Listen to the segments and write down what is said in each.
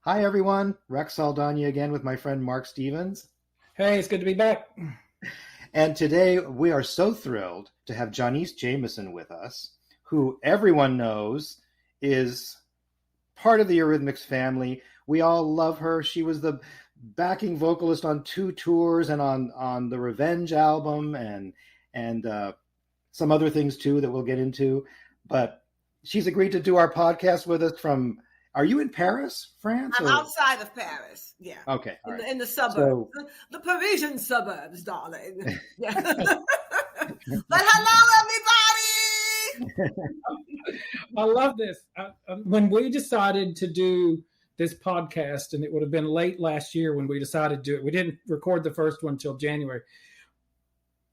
Hi, everyone. Rex Saldana again with my friend Mark Stevens. Hey, it's good to be back. And today we are so thrilled to have Joniece Jamison with us, who everyone knows is part of the Eurythmics family. We all love her. She was the backing vocalist on 2 tours and on the Revenge album and some other things too that we'll get into. But she's agreed to do our podcast with us from. Are you in Paris, France? I'm Or outside of Paris. Yeah. okay, all right. In the suburbs, So, the Parisian suburbs, darling. Yeah. But hello, everybody. I love this. When we decided to do this podcast, and it would have been late last year when we decided to do it, we didn't record the first one until January.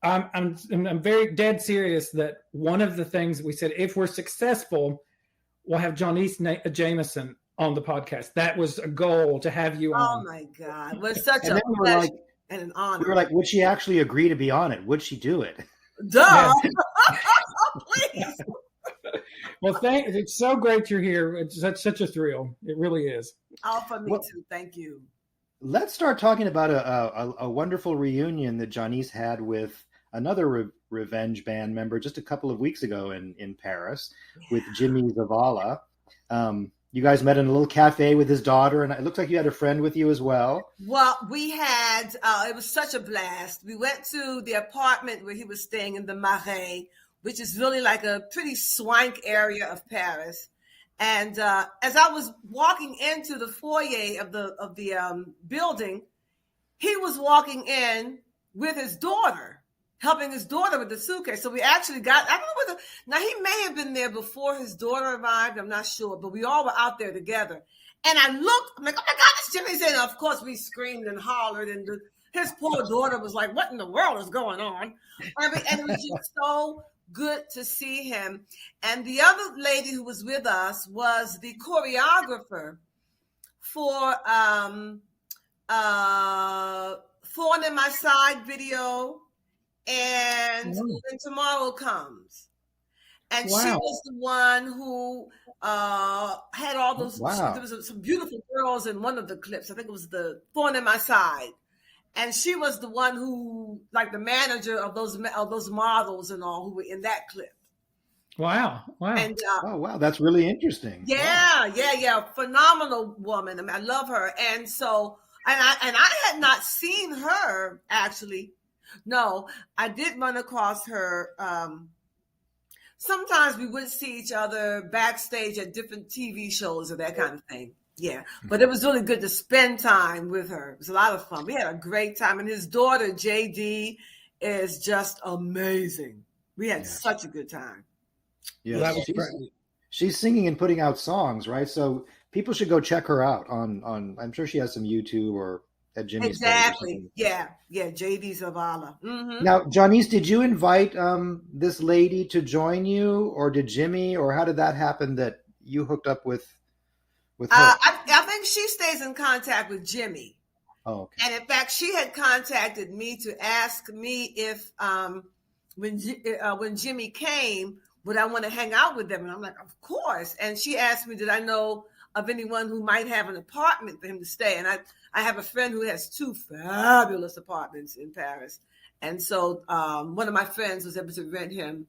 I'm very dead serious that one of the things that we said, if we're successful, we'll have Joniece Jamison on the podcast. That was a goal to have you on. Oh my God. It was such a pleasure and an honor. We were like, would she actually agree to be on it? Would she do it? Duh. Please. Well, it's so great you're here. It's such a thrill. It really is. Oh, for me too. Thank you. Let's start talking about a wonderful reunion that Joniece had with another Revenge band member just a couple of weeks ago in Paris with Jimmy Zavala. You guys met in a little cafe with his daughter, and it looks like you had a friend with you as well. Well, we had, it was such a blast. We went to the apartment where he was staying in the Marais, which is really like a pretty swank area of Paris. And as I was walking into the foyer of the building, he was walking in with his daughter, helping his daughter with the suitcase. So we actually got, I don't know whether, now he may have been there before his daughter arrived, I'm not sure, but we all were out there together. And I looked, I'm like, oh my God, it's Jimmy Zayn. Of course, we screamed and hollered, and his poor daughter was like, what in the world is going on? And it was just so good to see him. And the other lady who was with us was the choreographer for Thorn In My Side video and When Tomorrow Comes. And she was the one who had all those, there was some beautiful girls in one of the clips. I think it was the Thorn In My Side. And she was the one who, like the manager of those models and all who were in that clip. Wow. And, That's really interesting. Yeah. Phenomenal woman. I mean, I love her. And so, and I had not seen her actually. No, I did run across her. Sometimes we would see each other backstage at different TV shows or that kind of thing. Yeah, but it was really good to spend time with her. It was a lot of fun. We had a great time. And his daughter, JD, is just amazing. We had such a good time. Yeah, she's singing and putting out songs, right? So people should go check her out on I'm sure she has some YouTube or at Jimmy's. Exactly. Yeah, JD Zavala. Mm-hmm. Now, Joniece, did you invite this lady to join you, or did Jimmy, or how did that happen that you hooked up with her? I think she stays in contact with Jimmy. Oh, okay. And in fact, she had contacted me to ask me if when Jimmy came, would I want to hang out with them? And I'm like, of course. And she asked me, did I know of anyone who might have an apartment for him to stay? And I have a friend who has 2 fabulous apartments in Paris. And so one of my friends was able to rent him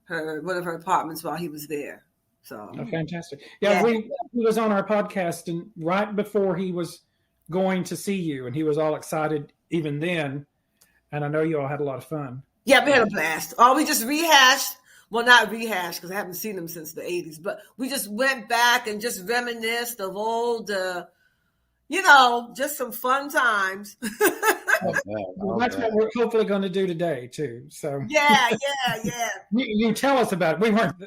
one of her apartments while he was there. So fantastic. Yeah, he was on our podcast, and right before he was going to see you, and he was all excited even then. And I know you all had a lot of fun. Yeah, we had a blast. We just rehashed. Well, not rehashed because I haven't seen him since the 80s, but we just went back and just reminisced of old, just some fun times. Well, that's what we're hopefully going to do today too. So yeah. You tell us about it.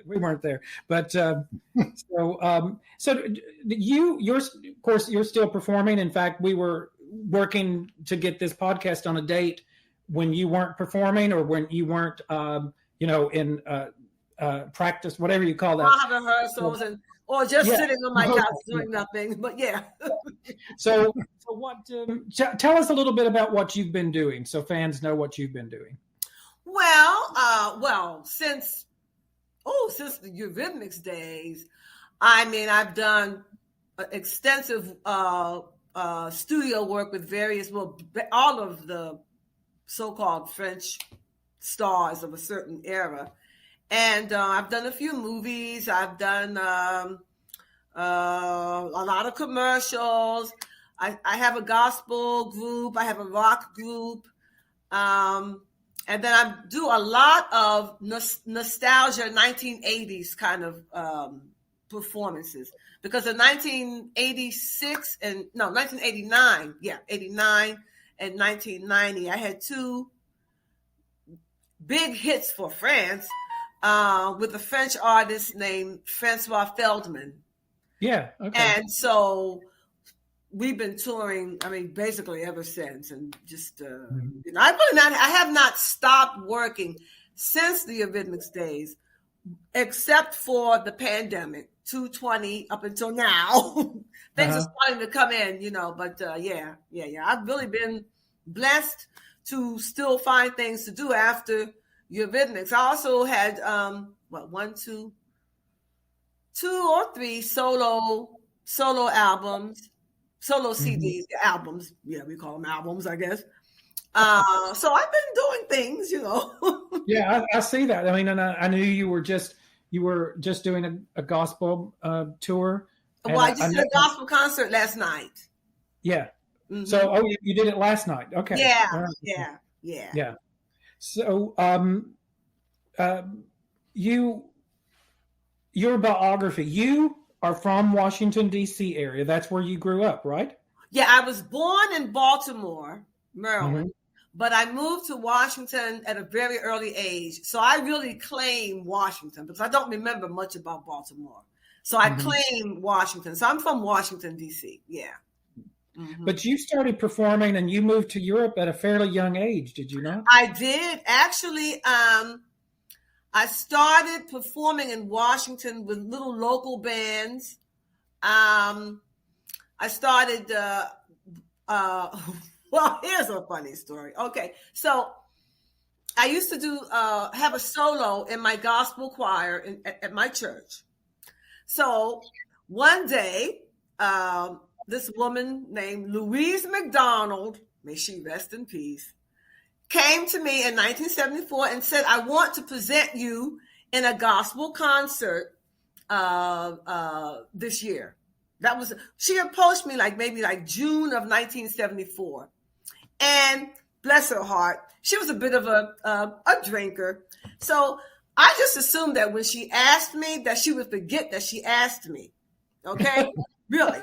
We weren't there, but so you're of course you're still performing. In fact, we were working to get this podcast on a date when you weren't performing or when you weren't in practice, whatever you call that. Rehearsals or just sitting on my couch doing nothing. But yeah. So what? Tell us a little bit about what you've been doing, so fans know what you've been doing. Well, since the Eurythmics days, I mean, I've done extensive studio work with all of the so-called French stars of a certain era. And I've done a few movies. I've done a lot of commercials. I have a gospel group. I have a rock group. And then I do a lot of nostalgia 1980s kind of performances. Because in 1989, 89 and 1990, I had two big hits for France with a French artist named Francois Feldman. Yeah. Okay. And so we've been touring, basically ever since. And just, I have not stopped working since the Eurythmics days, except for the pandemic, 2020 up until now. Things are starting to come in, but yeah. I've really been blessed to still find things to do after Eurythmics. I also had, two or three solo albums, solo CDs, albums. Yeah, we call them albums, I guess. So I've been doing things, Yeah, I see that. And I knew you were just doing a gospel tour. Well, I just did a gospel concert last night. Yeah. Mm-hmm. So, you did it last night. Okay. Yeah. Yeah. So, your biography, you are from Washington, D.C. area. That's where you grew up, right? Yeah, I was born in Baltimore, Maryland, but I moved to Washington at a very early age. So I really claim Washington because I don't remember much about Baltimore. So I claim Washington. So I'm from Washington, D.C. Yeah. Mm-hmm. But you started performing and you moved to Europe at a fairly young age, did you not? I did. Actually, I started performing in Washington with little local bands. I started, well, here's a funny story. Okay, so I used to have a solo in my gospel choir at my church. So one day, this woman named Louise McDonald, may she rest in peace, came to me in 1974 and said, I want to present you in a gospel concert this year. She approached me maybe June of 1974. And bless her heart, she was a bit of a drinker. So I just assumed that when she asked me that she would forget that she asked me. Okay? Really.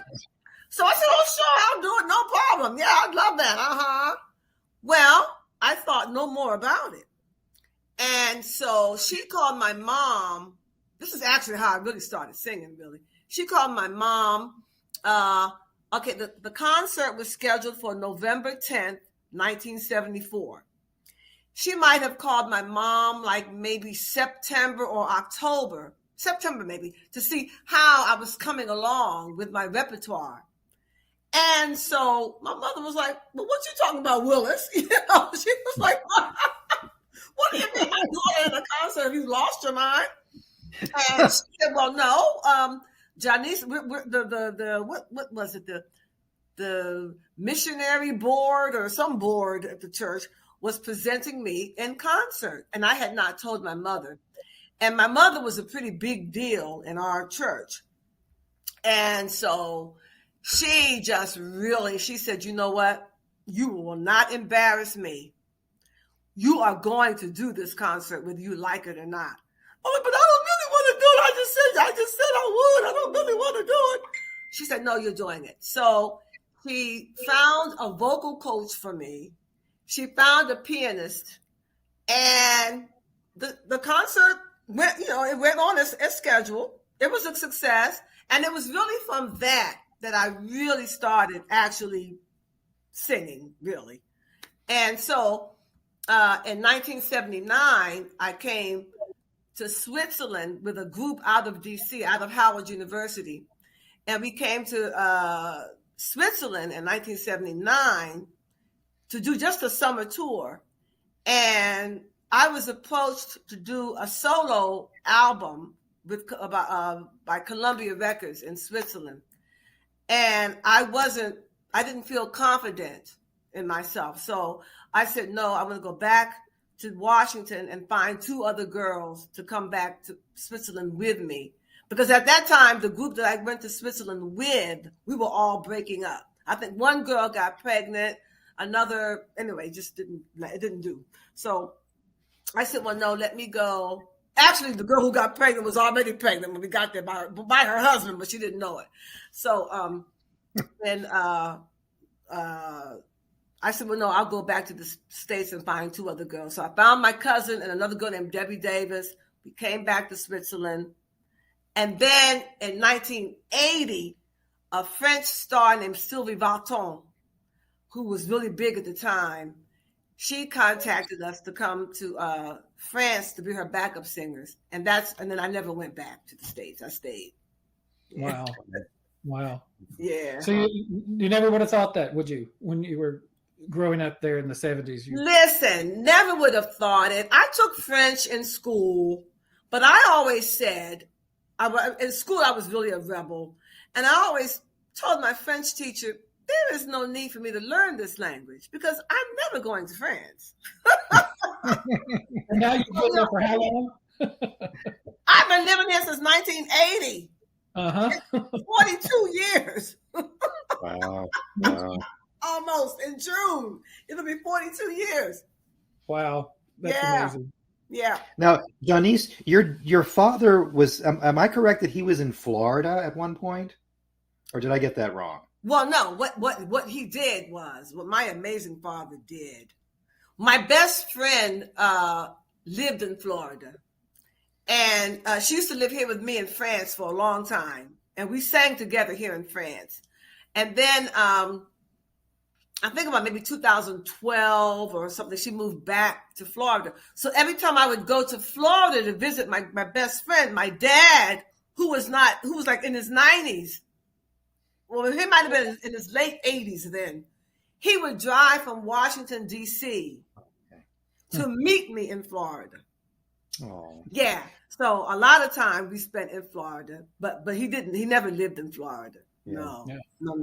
So I said, oh, sure, I'll do it. No problem. Yeah, I'd love that. Well, I thought no more about it. And so she called my mom. This is actually how I really started singing, really. She called my mom. The concert was scheduled for November 10th, 1974. She might have called my mom maybe September or October, September maybe, to see how I was coming along with my repertoire. And so my mother was like, well, what you talking about, Willis? She was like, what do you mean I'm doing in a concert? Have you lost your mind? And she said, well, no, Joniece, what was it? The missionary board or some board at the church was presenting me in concert. And I had not told my mother. And my mother was a pretty big deal in our church. And so she said, you know what? You will not embarrass me. You are going to do this concert whether you like it or not. Oh, but I don't really want to do it. I just said I would. I don't really want to do it. She said, no, you're doing it. So she found a vocal coach for me. She found a pianist. And the concert went, it went on as scheduled. It was a success. And it was really from that I really started actually singing, really. And so in 1979, I came to Switzerland with a group out of DC, out of Howard University. And we came to Switzerland in 1979 to do just a summer tour. And I was approached to do a solo album by Columbia Records in Switzerland. And I didn't feel confident in myself. So I said, no, I'm going to go back to Washington and find 2 other girls to come back to Switzerland with me. Because at that time, the group that I went to Switzerland with, we were all breaking up. I think one girl got pregnant, another, anyway, it didn't do. So I said, well, no, let me go. Actually, the girl who got pregnant was already pregnant when we got there by her husband, but she didn't know it. So then I said, well, no, I'll go back to the States and find 2 other girls. So I found my cousin and another girl named Debbie Davis. We came back to Switzerland. And then in 1980, a French star named Sylvie Vartan, who was really big at the time, she contacted us to come to France to be her backup singers. And then I never went back to the States. I stayed. Wow. Wow. Yeah. So you never would have thought that, would you, when you were growing up there in the 70s? Listen, never would have thought it. I took French in school, but I always said, in school I was really a rebel. And I always told my French teacher, there is no need for me to learn this language because I'm never going to France. And now you've been there for how long? I've been living here since 1980. 42 years. Wow. Almost in June. It'll be 42 years. Wow. That's amazing. Yeah. Now, Joniece, your father was, am I correct that he was in Florida at one point? Or did I get that wrong? Well, no, what he did was, what my amazing father did. My best friend lived in Florida. And she used to live here with me in France for a long time. And we sang together here in France. And then I think about maybe 2012 or something, she moved back to Florida. So every time I would go to Florida to visit my best friend, my dad, who was like in his 90s, well, he might have been in his late 80s then, he would drive from Washington, D.C. to meet me in Florida. Oh. Yeah. So a lot of time we spent in Florida, but he never lived in Florida. No.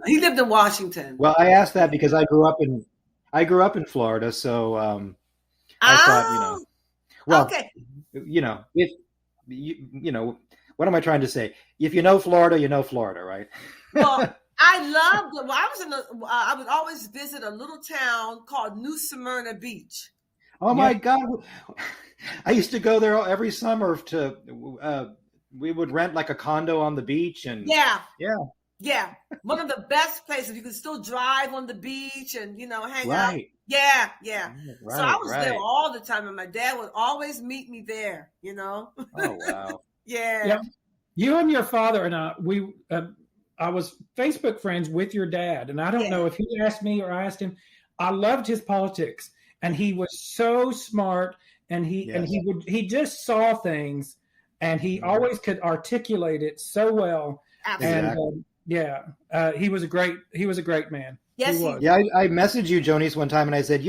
He lived in Washington. Well, I asked that because I grew up in Florida, so I thought, well, okay. If what am I trying to say? If you know Florida, you know Florida, right? Well, I loved it. Well, I would always visit a little town called New Smyrna Beach. Oh my God. I used to go there every summer we would rent like a condo on the beach and yeah. One of the best places. You could still drive on the beach and, hang out. Yeah. Right, so I was there all the time and my dad would always meet me there, Oh, wow. Yeah. You and your father and I was Facebook friends with your dad. And I don't know if he asked me or I asked him. I loved his politics and he was so smart and he just saw things and he always could articulate it so well. Absolutely. And he was a great man. Yes, he was. Yeah, I messaged you, Joniece, one time and I said,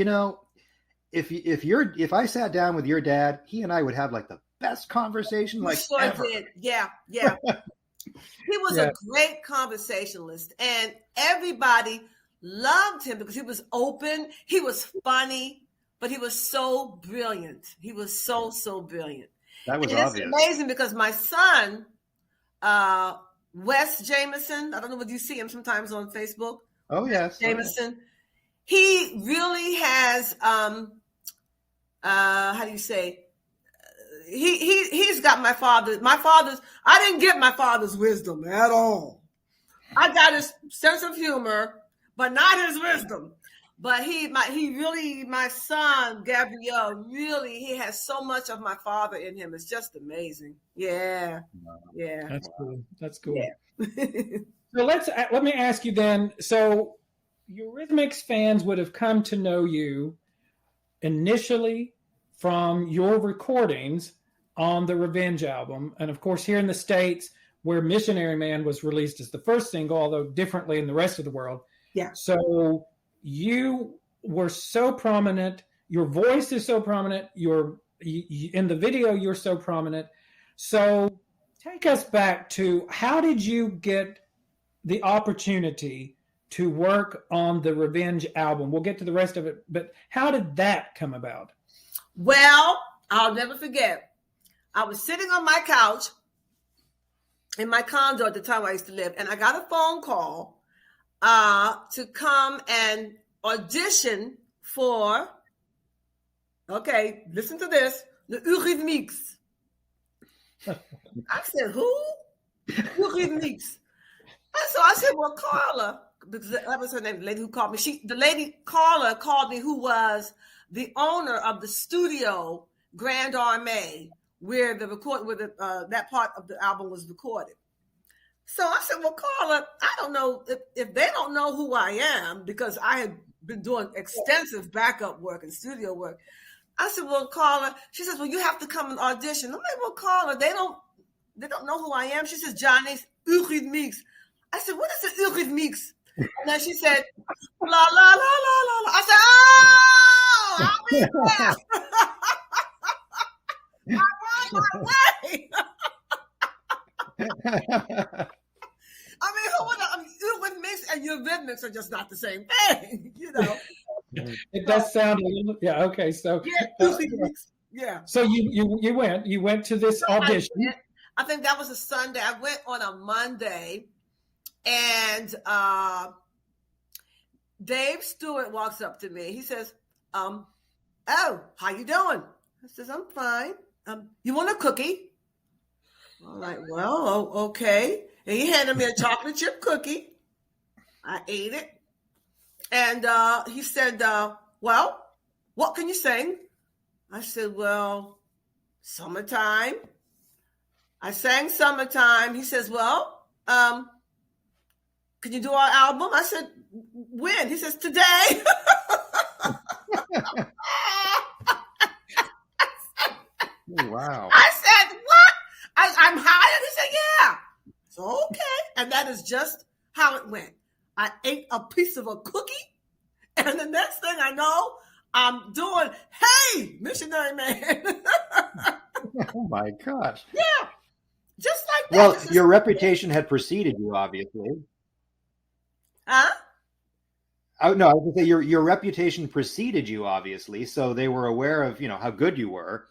if I sat down with your dad, he and I would have like the best conversation ever. Did. Yeah. He was a great conversationalist and everybody loved him because he was open, he was funny, but he was so brilliant. He was so brilliant. That was obvious. It's amazing because my son, Wes Jamison, I don't know whether you see him sometimes on Facebook. Oh, yes. Jamison. He really has, how do you say? He's got my father's, I didn't get my father's wisdom at all. I got his sense of humor, but not his wisdom. But my son, Gabriel, really, he has so much of my father in him. It's just amazing. Yeah. Yeah. That's cool. Yeah. So let me ask you then. So Eurythmics fans would have come to know you initially from your recordings on the Revenge album. And of course, here in the States, where Missionary Man was released as the first single, although differently in the rest of the world. Yeah. So you were so prominent. Your voice is so prominent. In the video, you're so prominent. So take us back to how did you get the opportunity to work on the Revenge album? We'll get to the rest of it, but how did that come about? Well, I'll never forget. I was sitting on my couch in my condo at the time I used to live, and I got a phone call to come and audition for, okay, listen to this, the Eurythmics. I said, who? Eurythmics. And so I said, well, Carla, because that was her name, the lady who called me. The lady, Carla, called me, who was the owner of the studio Grand Armée, where that part of the album was recorded. So I said, well, Carla, I don't know if they don't know who I am, because I had been doing extensive backup work and studio work. I said, well, Carla, she says, well, you have to come and audition. I'm like, well, Carla, they don't know who I am. She says, Joniece, Eurythmics. I said, what is the Eurythmics? And then she said, la, la, la, la, la, la. I said, oh, I'll be there. I'm on my way. I mean, Eurythmics and Eurythmics are just not the same thing, you know. It does sound a little, yeah. Okay, so yeah. So you went to this audition. I think that was a Sunday. I went on a Monday, and Dave Stewart walks up to me. He says, "Oh, how you doing?" I says, "I'm fine. You want a cookie?" I'm like, "Well, okay." And he handed me a chocolate chip cookie. I ate it. And he said, well, what can you sing? I said, well, Summertime. I sang Summertime. He says, well, can you do our album? I said, when? He says, today. Wow. I said, what? I'm hired? He said, yeah. So, okay. And that is just how it went. I ate a piece of a cookie, and the next thing I know, I'm doing, hey, Missionary Man. Oh, my gosh. Yeah. Just like that. Well, your reputation had preceded you, obviously. Huh? No, I was going to say your reputation preceded you, obviously, so they were aware of, how good you were.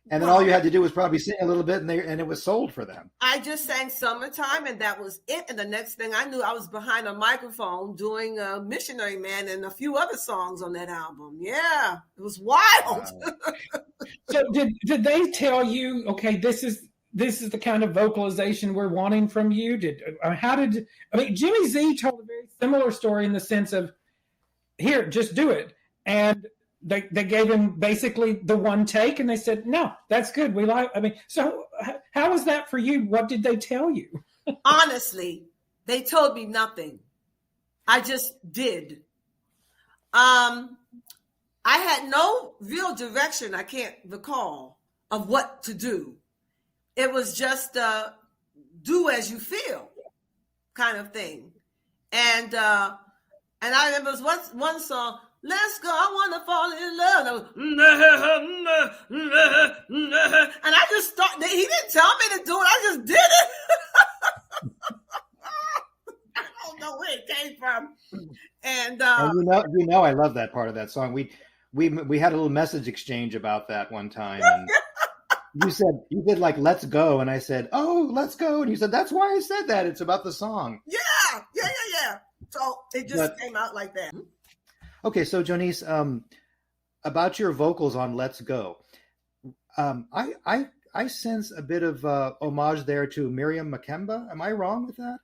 And then all you had to do was probably sing a little bit, and it was sold for them. I just sang Summertime, and that was it. And the next thing I knew, I was behind a microphone doing Missionary Man and a few other songs on that album. Yeah, it was wild. So did they tell you, okay, this is the kind of vocalization we're wanting from you? Jimmy Z told a very similar story in the sense of, here, just do it. And they gave him basically the one take, and they said, no, that's good. So how was that for you? What did they tell you? Honestly, they told me nothing. I just did. I had no real direction, I can't recall, of what to do. It was just do as you feel kind of thing. And I remember there was one song, let's go, I want to fall in love. And I just thought, he didn't tell me to do it. I just did it. I don't know where it came from. And I love that part of that song. We had a little message exchange about that one time. And you did like, let's go. And I said, oh, let's go. And you said, that's why I said that. It's about the song. Yeah. So it just came out like that. Okay, so Joniece, about your vocals on "Let's Go," I sense a bit of homage there to Miriam Makeba. Am I wrong with that?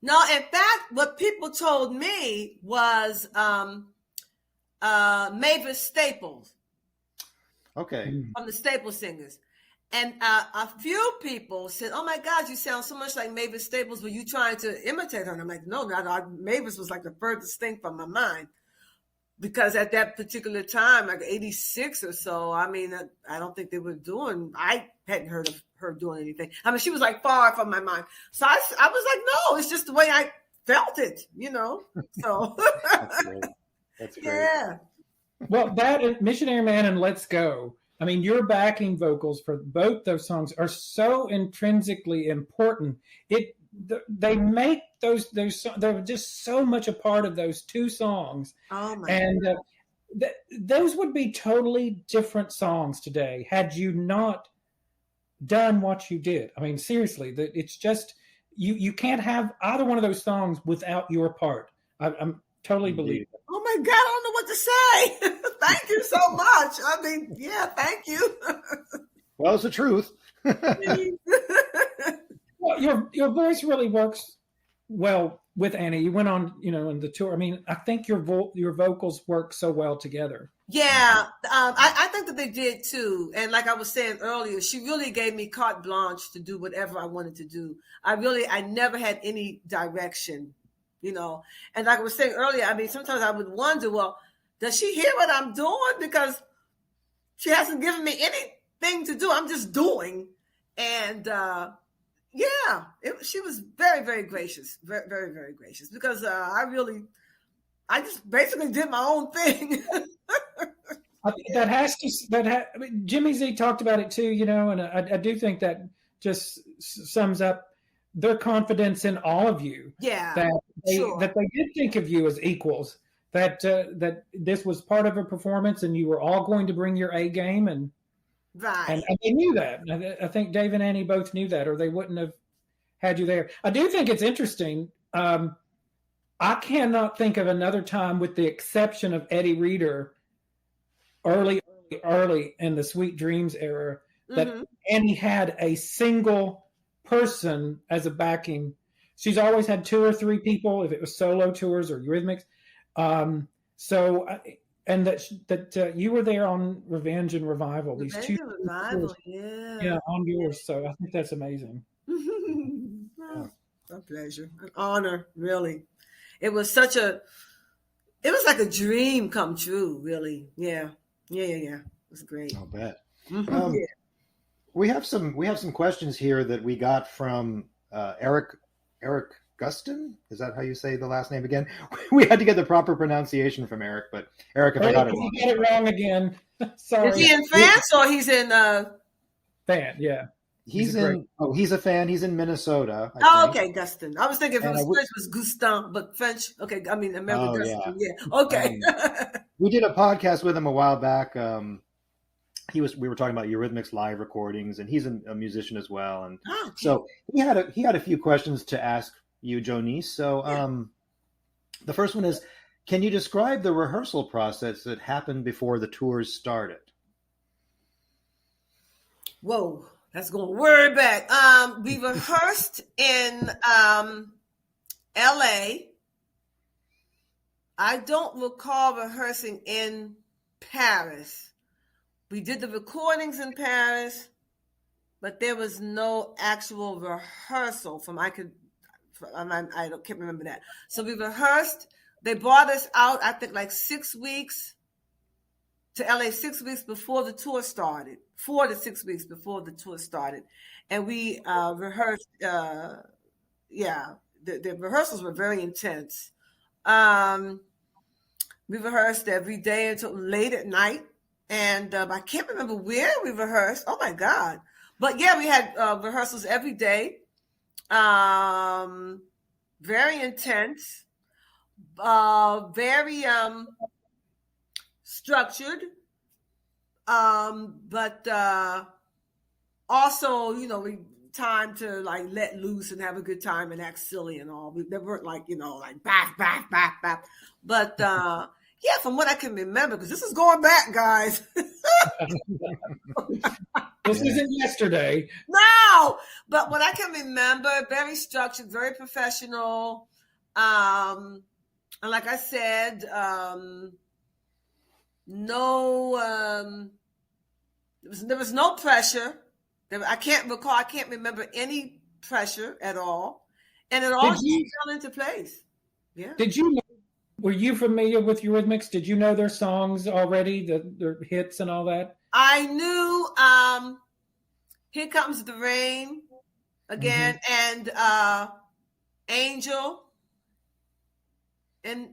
No, in fact, what people told me was Mavis Staples. Okay, from the Staples Singers, and a few people said, "Oh my God, you sound so much like Mavis Staples. Were you trying to imitate her?" And I'm like, "No, not Mavis was like the furthest thing from my mind." Because at that particular time, like 86 or so, I mean, I don't think they were I hadn't heard of her doing anything. I mean, she was like far from my mind. So I was like, no, it's just the way I felt it, So That's great. Yeah. Well, that Missionary Man and Let's Go, I mean, your backing vocals for both those songs are so intrinsically important. they make those they're just so much a part of those two songs. Oh my And those would be totally different songs today had you not done what you did. I mean, seriously, it's just you can't have either one of those songs without your part. I'm totally believe it. Oh my God, I don't know what to say. Thank you so much. I mean, yeah, thank you. Well, it's the truth. Well, your voice really works well with Annie. You went on, in the tour. I mean, I think your vocals work so well together. Yeah, I think that they did too. And like I was saying earlier, she really gave me carte blanche to do whatever I wanted to do. I never had any direction, And like I was saying earlier, I mean, sometimes I would wonder, well, does she hear what I'm doing? Because she hasn't given me anything to do. I'm just doing. And yeah, she was very, very gracious, very, very, very gracious. Because I just basically did my own thing. Jimmy Z talked about it too, and I do think that just sums up their confidence in all of you. Yeah, that they did think of you as equals. That this was part of a performance, and you were all going to bring your A game, and right. And they knew that. I think Dave and Annie both knew that, or they wouldn't have had you there. I do think it's interesting. I cannot think of another time, with the exception of Eddie Reader, early in the Sweet Dreams era, that Annie had a single person as a backing. She's always had 2 or 3 people, if it was solo tours or Eurythmics. And that you were there on Revenge and Revival. These 2 Revival, yeah, on yours. So I think that's amazing. Oh, a pleasure, an honor, really. It was it was like a dream come true, really. Yeah. It was great. I'll bet. Yeah. We have some questions here that we got from Eric Gustin. Is that how you say the last name again? We had to get the proper pronunciation from Eric, but Eric, if I got it wrong. You get it wrong again. Sorry. Is he in France or he's in fan? Yeah. He's a fan. He's in Minnesota. Okay, Gustin. I was thinking if it was French, it was Gustin, but French. Okay, I mean American Gustin. Yeah. Okay. We did a podcast with him a while back. We were talking about Eurythmics live recordings, and he's a musician as well. And so he had a few questions to ask you, Joniece. So the first one is, can you describe the rehearsal process that happened before the tours started? Whoa. That's going way back. We rehearsed in LA. I don't recall rehearsing in Paris. We did the recordings in Paris, but there was no actual rehearsal I can't remember that. So we rehearsed. They brought us out, I think, like 6 weeks to LA 6 weeks before the tour started. 4 to 6 weeks before the tour started. And we rehearsed, the rehearsals were very intense. We rehearsed every day until late at night. And I can't remember where we rehearsed. Oh, my God. But, yeah, we had rehearsals every day. Very intense. Very structured. But also, we time to like let loose and have a good time and act silly and all. They weren't like, like back. But yeah, from what I can remember, because this is going back, guys. This isn't yesterday. No, but what I can remember, very structured, very professional. And like I said, there was no pressure. I can't remember any pressure at all. And it all fell into place. Yeah. Were you familiar with Eurythmics? Did you know their songs already, their hits and all that? I knew Here Comes the Rain again, and Angel. And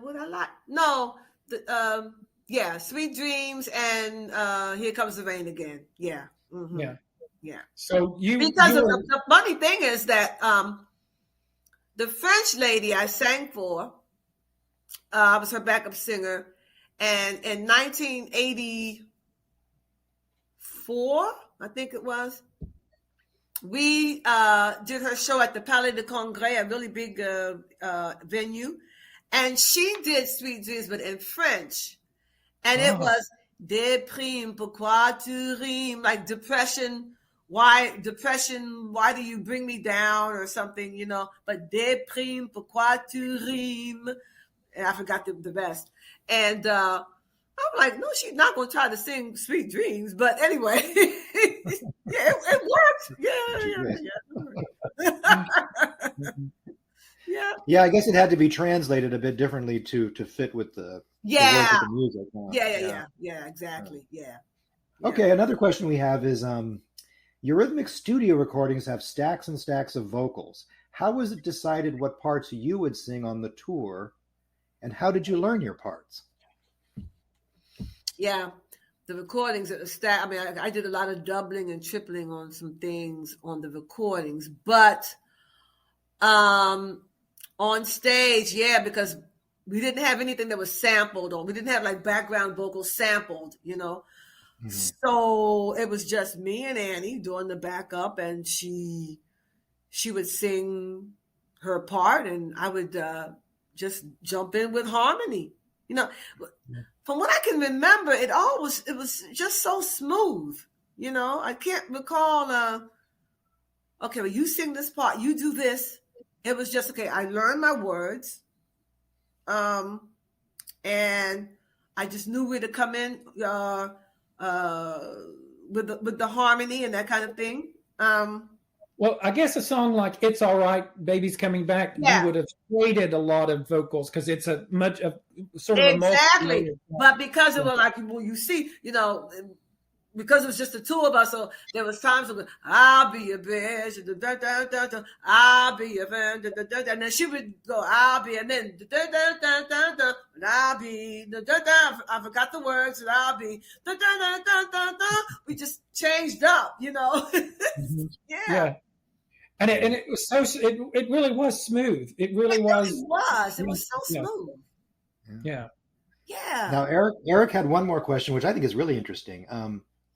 what I like? No, Sweet Dreams and Here Comes the Rain again. Yeah. Mm-hmm. Yeah. So because the funny thing is that the French lady I sang for, I was her backup singer, and in 1984, I think it was, we did her show at the Palais de Congrès, a really big venue, and she did Sweet Dreams, but in French, and it was Déprime, pourquoi tu rimes, like depression. Why do you bring me down or something, you know? But déprime, pourquoi tu rimes? And I forgot the rest. And I'm like, no, she's not going to try to sing Sweet Dreams. But anyway, yeah, it worked. Yeah. Yeah, I guess it had to be translated a bit differently to fit with the words of the music. Yeah, exactly. Yeah. Okay, another question we have is Eurythmics studio recordings have stacks and stacks of vocals. How was it decided what parts you would sing on the tour, and how did you learn your parts? Yeah, the recordings at the stack. I mean, I did a lot of doubling and tripling on some things on the recordings, but on stage, yeah, because we didn't have anything that was sampled, or we didn't have like background vocals sampled, you know. Mm-hmm. So it was just me and Annie doing the backup, and she would sing her part, and I would just jump in with harmony. You know, from what I can remember, it was just so smooth. You know, I can't recall. Okay, well, you sing this part, you do this. It was just okay. I learned my words, and I just knew where to come in with the harmony and that kind of thing. Well, I guess a song like "It's All Right, Baby's Coming Back," you would have traded a lot of vocals because it's a sort of exactly. But because it was like, well, you see, you know. Because it was just the two of us, so there was times when I'll be your bitch, I'll be your friend, and then she would go, I'll be, and then I'll be, I forgot the words, and I'll be, we just changed up, you know. Yeah. And it was so it really was smooth. It really was. It was so smooth. Yeah. Now Eric had one more question, which I think is really interesting.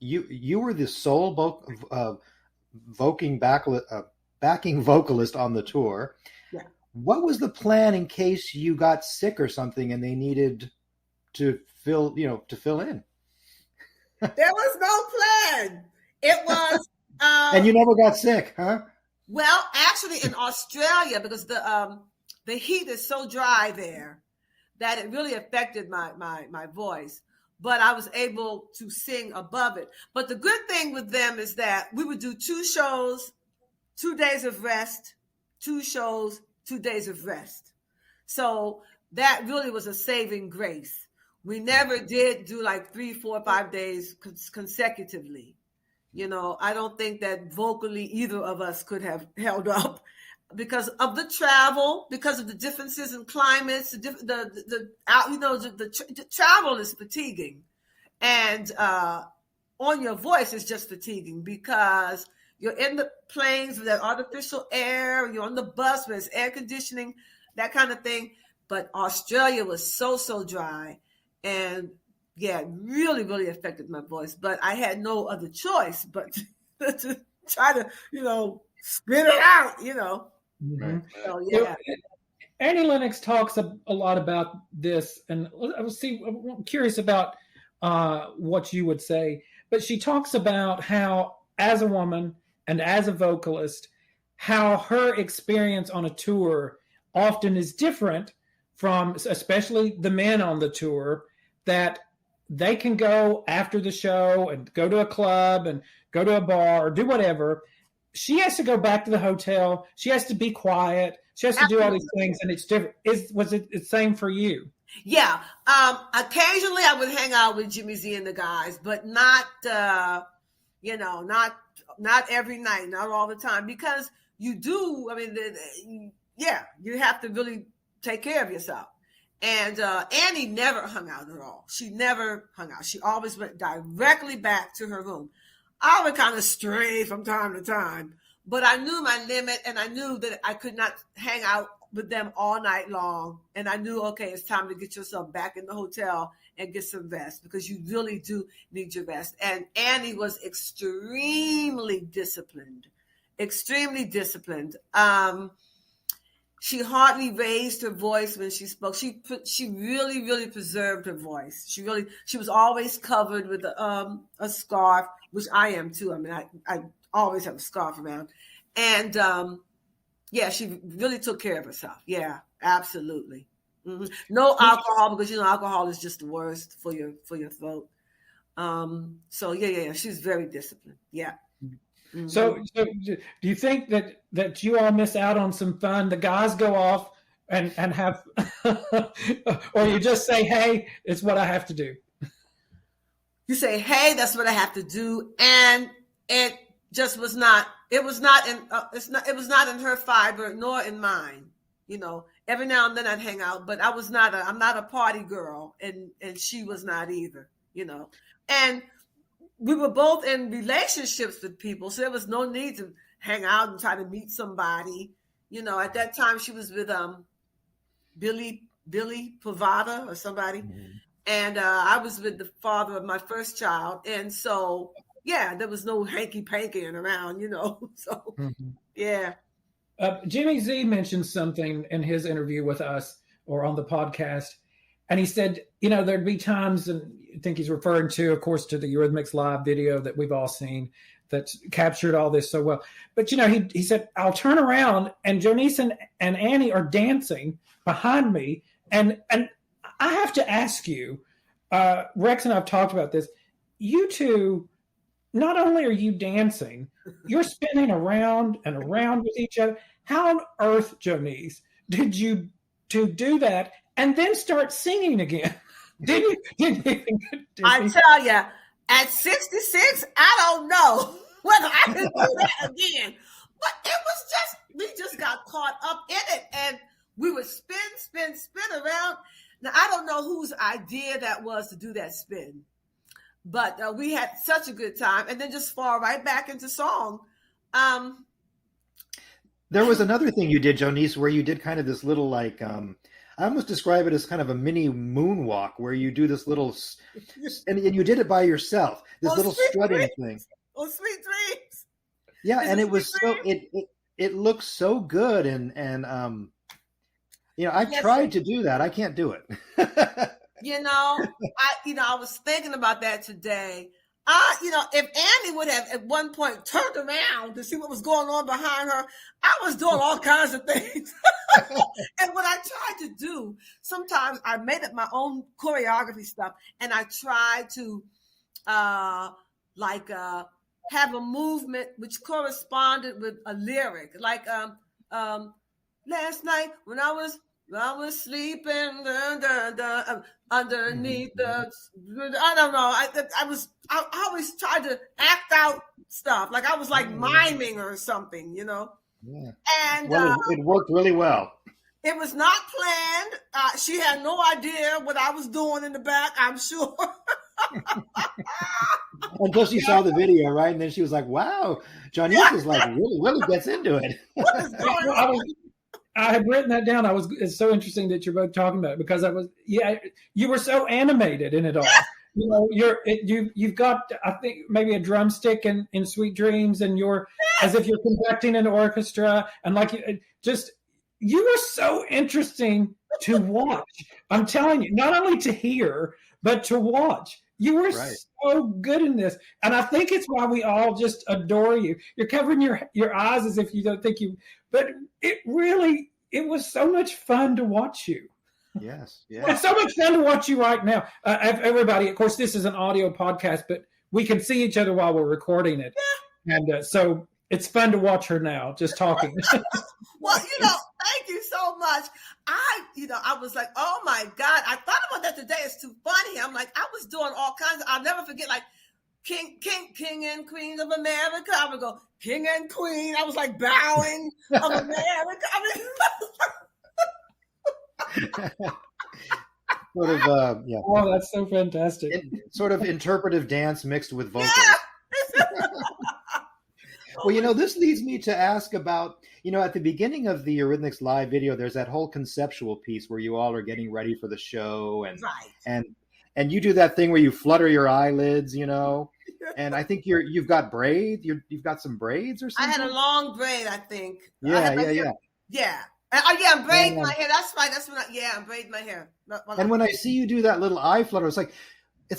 You were the sole backing vocalist on the tour. Yeah. What was the plan in case you got sick or something and they needed to fill in? There was no plan. It was. And you never got sick, huh? Well, actually, in Australia, because the heat is so dry there that it really affected my voice. But I was able to sing above it. But the good thing with them is that we would do 2 shows, 2 days of rest, 2 shows, 2 days of rest. So that really was a saving grace. We never did do like 3, 4, 5 days consecutively. You know, I don't think that vocally either of us could have held up because of the travel, because of the differences in climates, the travel is fatiguing, and on your voice is just fatiguing because you're in the planes with that artificial air, you're on the bus with air conditioning, that kind of thing. But Australia was so dry, and yeah, it really, really affected my voice. But I had no other choice but to try to, spit it out, Mm-hmm. So, yeah. Annie Lennox talks a lot about this, and I'm curious about what you would say. But she talks about how, as a woman and as a vocalist, how her experience on a tour often is different from, especially the men on the tour, that they can go after the show and go to a club and go to a bar or do whatever. She has to go back to the hotel. She has to be quiet. She has to do all these things, and it's different. Was it the same for you? Yeah. Occasionally I would hang out with Jimmy Z and the guys, but not, not every night, not all the time, because you do. I mean, you have to really take care of yourself. And Annie never hung out at all. She never hung out. She always went directly back to her room. I would kind of stray from time to time, but I knew my limit, and I knew that I could not hang out with them all night long. And I knew, okay, it's time to get yourself back in the hotel and get some rest, because you really do need your rest. And Annie was extremely disciplined, extremely disciplined. She hardly raised her voice when she spoke. She really, really preserved her voice. She was always covered with a scarf, which I am too. I mean, I always have a scarf around. And yeah, she really took care of herself. Yeah, absolutely. Mm-hmm. No alcohol, because alcohol is just the worst for your throat. So yeah, she's very disciplined. Yeah. Mm-hmm. So do you think that you all miss out on some fun? The guys go off and have, or you just say, "Hey, it's what I have to do." You say, "Hey, that's what I have to do," and it just was not. It was not in. It was not in her fiber, nor in mine. Every now and then I'd hang out, but I'm not a party girl, and she was not either. And we were both in relationships with people, so there was no need to hang out and try to meet somebody. At that time she was with Billy Pavada or somebody, and I was with the father of my first child, and so yeah, there was no hanky pankying around, So yeah. Jimmy Z mentioned something in his interview with us or on the podcast, and he said, there'd be times, and I think he's referring to, of course, to the Eurythmics live video that we've all seen that captured all this so well. But, he said, I'll turn around and Joniece and Annie are dancing behind me. And I have to ask you, Rex and I've talked about this. You two, not only are you dancing, you're spinning around and around with each other. How on earth, Joniece, did you do that and then start singing again? Did you? I tell you, at 66, I don't know whether I can do that again. But it was we just got caught up in it, and we would spin around. Now, I don't know whose idea that was to do that spin, but we had such a good time, and then just fall right back into song. There was another thing you did, Joniece, where you did kind of this little I almost describe it as kind of a mini moonwalk, where you do this little, and you did it by yourself, this little strutting thing. Oh, sweet dreams. Yeah, and it was so it looks so good, and I've tried to do that. I can't do it. I was thinking about that today. If Annie would have at one point turned around to see what was going on behind her, I was doing all kinds of things. And what I tried to do, sometimes I made up my own choreography stuff, and I tried to have a movement which corresponded with a lyric, like last night when I was sleeping underneath the. I don't know. I always tried to act out stuff, like I was like miming or something, Yeah. And it worked really well. It was not planned. She had no idea what I was doing in the back, I'm sure. Until she saw the video, right? And then she was like, "Wow, Joniece is like really gets into it." What is going on? I have written that down. It's so interesting that you're both talking about it, because you were so animated in it all. You've got, I think, maybe a drumstick in Sweet Dreams, and you're as if you're conducting an orchestra, and you were so interesting to watch. I'm telling you, not only to hear, but to watch. You were so good in this. And I think it's why we all just adore you. You're covering your eyes as if you don't think you, but it was so much fun to watch you. Yes. Yeah. It's so much fun to watch you right now. Everybody, of course, this is an audio podcast, but we can see each other while we're recording it. Yeah. And so it's fun to watch her now, just talking. Well, thank you so much. I was like, oh my God, I thought about that today. It's too funny. I'm like, I was doing all kinds of, I'll never forget, like King and Queen of America. I would go, King and Queen. I was like bowing of America. Sort of, yeah. Oh, that's so fantastic. Sort of interpretive dance mixed with vocals. Yeah. Well, this leads me to ask about, at the beginning of the Eurythmics live video, there's that whole conceptual piece where you all are getting ready for the show, Right. and you do that thing where you flutter your eyelids, and I think you've got braids. You've got some braids or something. I had a long braid, I think. Yeah. Yeah. I'm braiding my hair. That's right. I'm braiding my hair. And when I see you do that little eye flutter, it's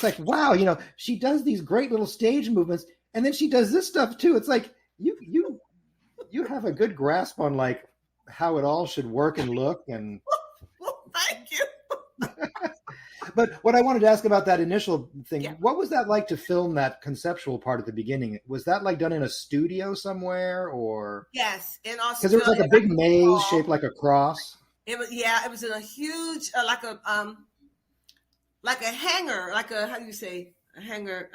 like, wow, she does these great little stage movements, and then she does this stuff too. It's like you have a good grasp on like how it all should work and look. And thank you. But what I wanted to ask about that initial thing, Yeah. What was that like to film that conceptual part at the beginning? Was that like done in a studio somewhere, or? Yes, in Australia. Because there was like a big maze shaped like a cross. It was in a huge like a hangar, how do you say a hangar?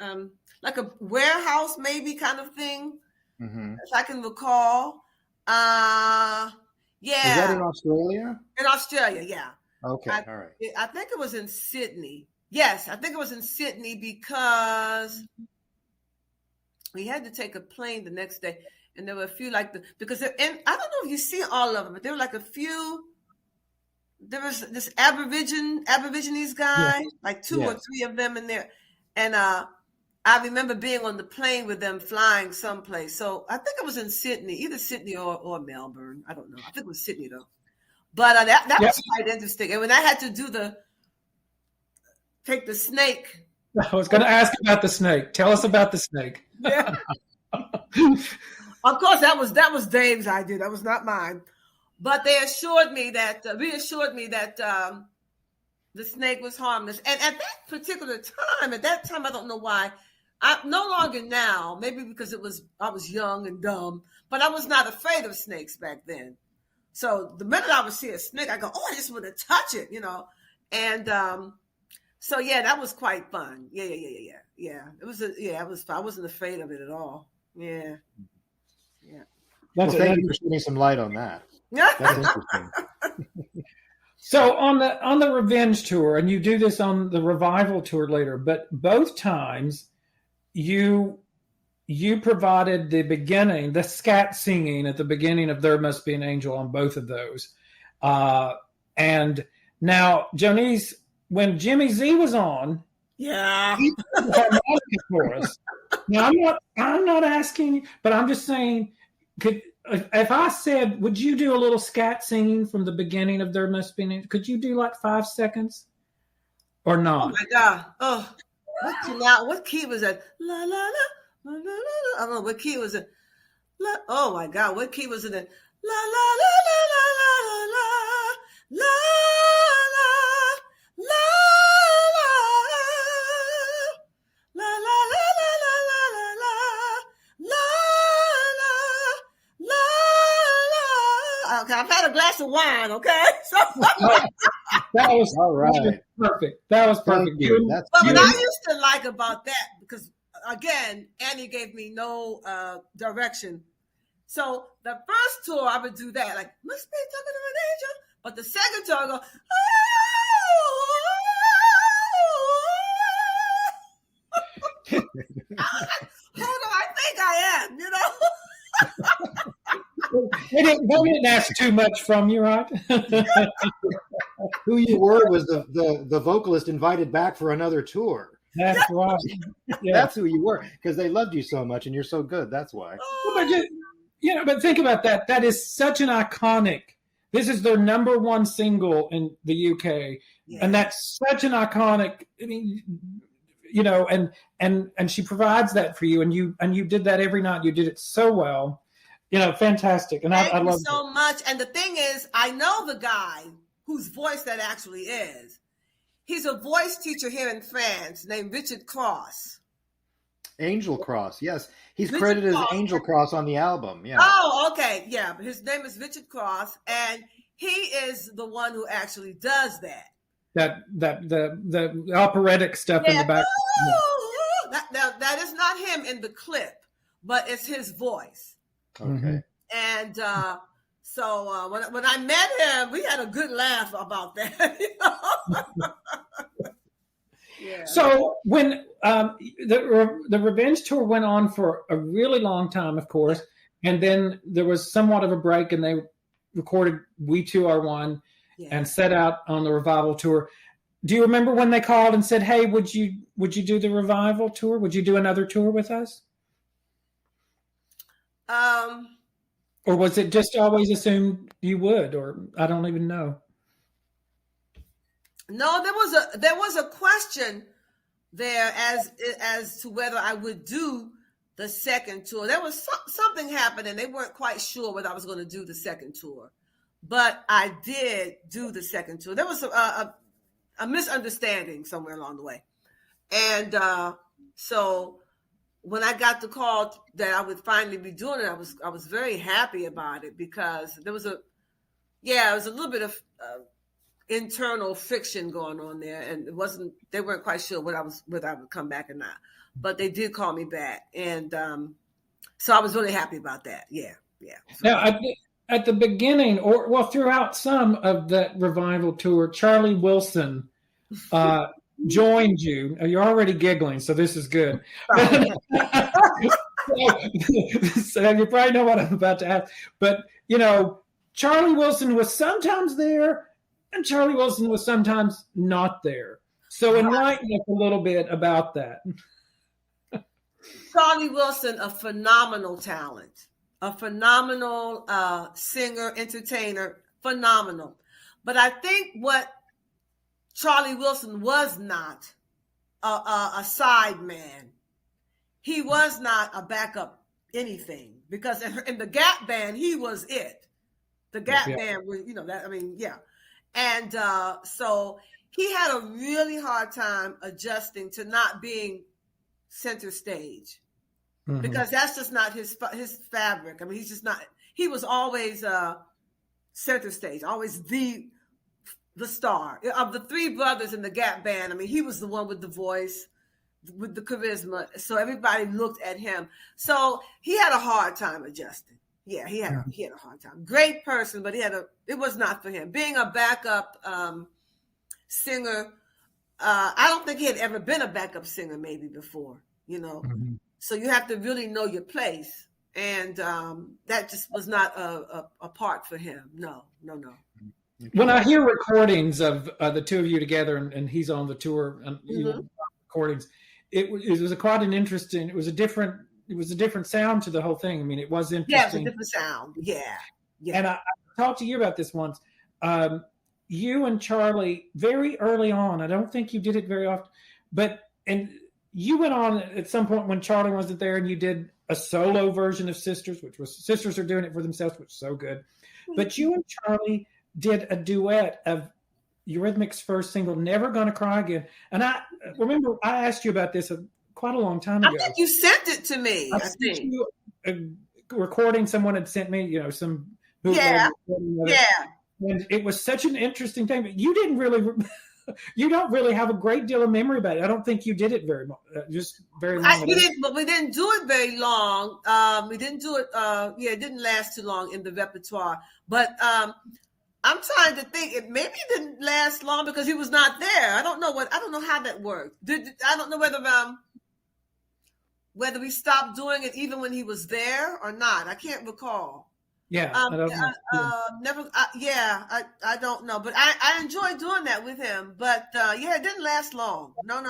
Like a warehouse maybe kind of thing. Mm-hmm. If I can recall. Yeah. Is that in Australia? In Australia, yeah. Okay, all right. I think it was in Sydney. Yes, I think it was in Sydney because we had to take a plane the next day, and there were a few and I don't know if you see all of them, but there were like a few. There was this Aborigines guy, like two or three of them in there, and I remember being on the plane with them flying someplace. So I think it was in Sydney, either Sydney or Melbourne. I don't know. I think it was Sydney though. But that was quite interesting. And when I had to take the snake. I was going to ask about the snake. Tell us about the snake. Yeah. Of course, that was Dave's idea. That was not mine. But they reassured me that the snake was harmless. And at that particular time, I don't know why. No longer now, maybe because I was young and dumb, but I was not afraid of snakes back then. So the minute I would see a snake, I go, oh, I just want to touch it, And so yeah, that was quite fun. Yeah. It was. I wasn't afraid of it at all. Yeah. Thank you for shedding some light on that. That's interesting. So on the Revenge tour, and you do this on the Revival tour later, but both times you provided the scat singing at the beginning of There Must Be an Angel on both of those. And now, Joniece, when Jimmy Z was on, he did the harmonica for us. Now, I'm not asking, but I'm just saying, if I said, would you do a little scat singing from the beginning of There Must Be an Angel? Could you do like 5 seconds or not? Oh, my God. Oh, what key was that? La, la, la. I don't know what key was it. Oh my God, what key was it in? La la la la la la la la la la la la la la la la la la. Okay, I've had a glass of wine. Okay, so that was all right. Perfect. That was perfect. But what I used to like about that, because again, Annie gave me no direction. So the first tour, I would do that, like, must be talking to an angel. But the second tour, I go, who do I think I am, They didn't ask too much from you, right? Who you were was the vocalist invited back for another tour. That's right. Yeah. That's who you were, because they loved you so much and you're so good. That's why. But think about that. That is such an iconic. This is their number one single in the UK, and that's such an iconic. I mean, and she provides that for you, and you did that every night. You did it so well. Fantastic. And I love you so much. And the thing is, I know the guy whose voice that actually is. He's a voice teacher here in France named Richard Cross. Angel Cross, yes. He's Richard credited Cross. as Angel Cross on the album. Yeah. Oh, okay. Yeah. His name is Richard Cross, and he is the one who actually does that. The operatic stuff in the back. That is not him in the clip, but it's his voice. Okay. And so when I met him, we had a good laugh about that. Yeah. So when the Revenge tour went on for a really long time, of course, And then there was somewhat of a break, and they recorded We Two Are One and set out on the revival tour. Do you remember when they called and said, "Hey, would you do the revival tour? Would you do another tour with us?" Or was it just always assumed you would? Or I don't even know. No, there was a question there as to whether I would do the second tour. There was something happened, and they weren't quite sure whether I was going to do the second tour. But I did do the second tour. There was a misunderstanding somewhere along the way. And so when I got the call that I would finally be doing it, I was very happy about it, because there was a little bit of internal friction going on there, and they weren't quite sure whether I would come back or not. But they did call me back, and so I was really happy about that. Yeah. So, now, at the beginning, throughout some of that revival tour, Charlie Wilson joined you. You're already giggling, so this is good. So you probably know what I'm about to ask. But, Charlie Wilson was sometimes there, and Charlie Wilson was sometimes not there. So enlighten us a little bit about that. Charlie Wilson, a phenomenal talent, a phenomenal singer, entertainer, phenomenal. But I think what Charlie Wilson was not a side man. He was not a backup anything, because in the Gap Band, he was it. The Gap Band was, And so he had a really hard time adjusting to not being center stage, because that's just not his fabric. I mean, he's just not. He was always center stage, always the star of the three brothers in the Gap Band. I mean, he was the one with the voice, with the charisma. So everybody looked at him. So he had a hard time adjusting. Yeah, he had a hard time. Great person, but it was not for him. Being a backup singer, I don't think he had ever been a backup singer maybe before, So you have to really know your place. And that just was not a part for him. No. When I hear recordings of the two of you together, and he's on the tour, and recordings, it was quite an interesting. It was a different sound to the whole thing. I mean, it was interesting. Yeah, it was a different sound. Yeah. And I talked to you about this once. You and Charlie, very early on, I don't think you did it very often, and you went on at some point when Charlie wasn't there, and you did a solo version of Sisters, which was Sisters Are Doing It for Themselves, which is so good. But you and Charlie did a duet of Eurythmics' first single, Never Gonna Cry Again. And I remember I asked you about this quite a long time ago. I think you sent it to me. I think you a recording someone had sent me, some yeah. And it was such an interesting thing, but you didn't really you don't really have a great deal of memory about it. I don't think you did it very long. We didn't do it very long. We didn't do it. It didn't last too long in the repertoire. But I'm trying to think. It maybe didn't last long because he was not there. I don't know how that worked. I don't know whether we stopped doing it even when he was there or not. I can't recall. Yeah, I don't know, but I enjoyed doing that with him. But it didn't last long. No,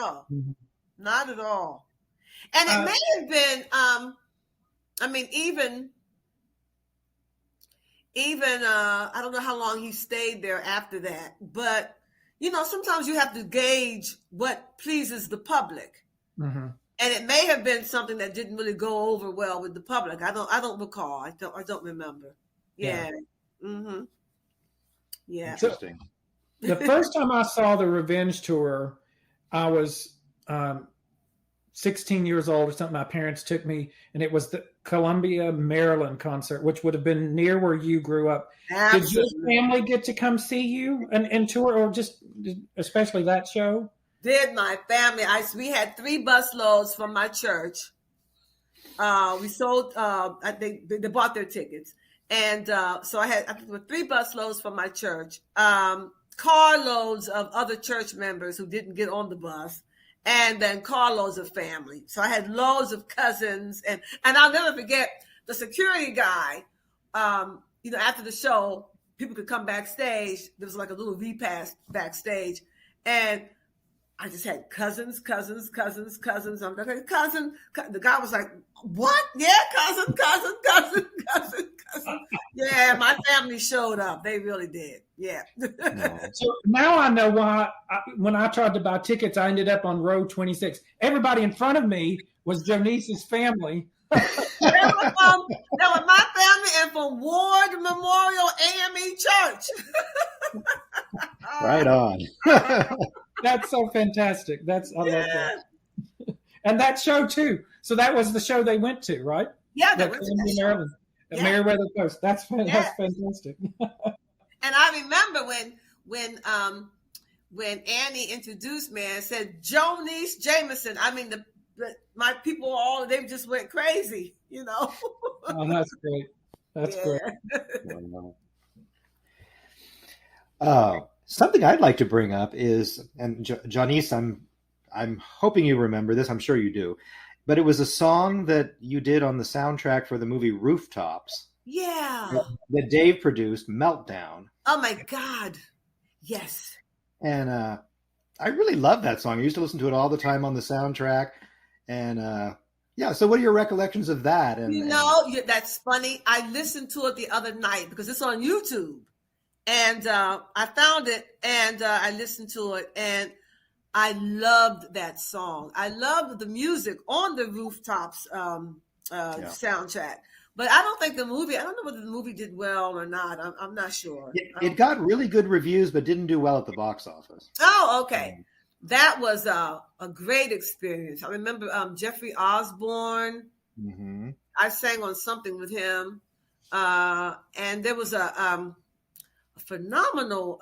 not at all. And it may have been. Even I don't know how long he stayed there after that. But sometimes you have to gauge what pleases the public. Mm-hmm. And it may have been something that didn't really go over well with the public. I don't recall. I don't remember. Yeah. Mm-hmm. Yeah. Interesting. The first time I saw the Revenge Tour, I was 16 years old or something. My parents took me, and it was the Columbia, Maryland concert, which would have been near where you grew up. Absolutely. Did your family get to come see you and tour, or just especially that show? Did my family? We had 3 busloads from my church. We sold. They bought their tickets, and so I think there were 3 busloads from my church, carloads of other church members who didn't get on the bus, and then carloads of family. So I had loads of cousins, and I'll never forget the security guy, after the show, people could come backstage. There was like a little repass backstage. And I just had cousins. I'm like, cousin. The guy was like, what? Yeah, cousin. Yeah, my family showed up. They really did. Yeah. So now I know why when I tried to buy tickets, I ended up on row 26. Everybody in front of me was Joniece's family. They were my family and from Ward Memorial AME Church. Right on. That's so fantastic. I love that. And that show too. So that was the show they went to, right? Yeah, they went to that show. Maryland. At Meriwether Post. That's fantastic. And I remember when Annie introduced me and said Joniece Jamison. I mean, my people they just went crazy, Oh, that's great. That's great. Something I'd like to bring up is, and Joniece, I'm hoping you remember this. I'm sure you do, but it was a song that you did on the soundtrack for the movie Rooftops. Yeah. That Dave produced, Meltdown. Oh my God. Yes. And I really love that song. I used to listen to it all the time on the soundtrack. And so what are your recollections of that? And that's funny. I listened to it the other night because it's on YouTube. And I found it and I listened to it and I loved that song. I loved the music on the Rooftops soundtrack. But I don't know whether the movie did well or not. I'm not sure. It got really good reviews, but didn't do well at the box office. Oh, okay. That was a great experience. I remember Jeffrey Osborne. Mm-hmm. I sang on something with him. And there was a phenomenal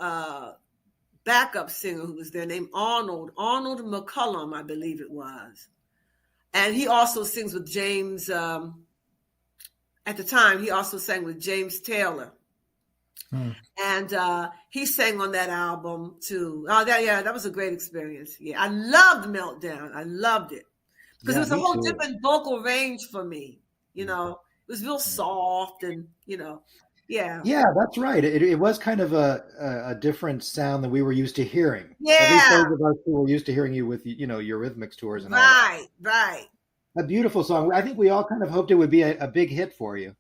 backup singer who was there named Arnold McCullum, I believe it was. And he also sings with James, at the time, he also sang with James Taylor. And he sang on that album too. That was a great experience. Yeah, I loved Meltdown. I loved it. Because it was a whole different vocal range for me. It was real soft and, Yeah. Yeah, that's right. It was kind of a different sound than we were used to hearing. Yeah. At least those of us who were used to hearing you with, Eurythmics tours and all that. Right. A beautiful song. I think we all kind of hoped it would be a big hit for you.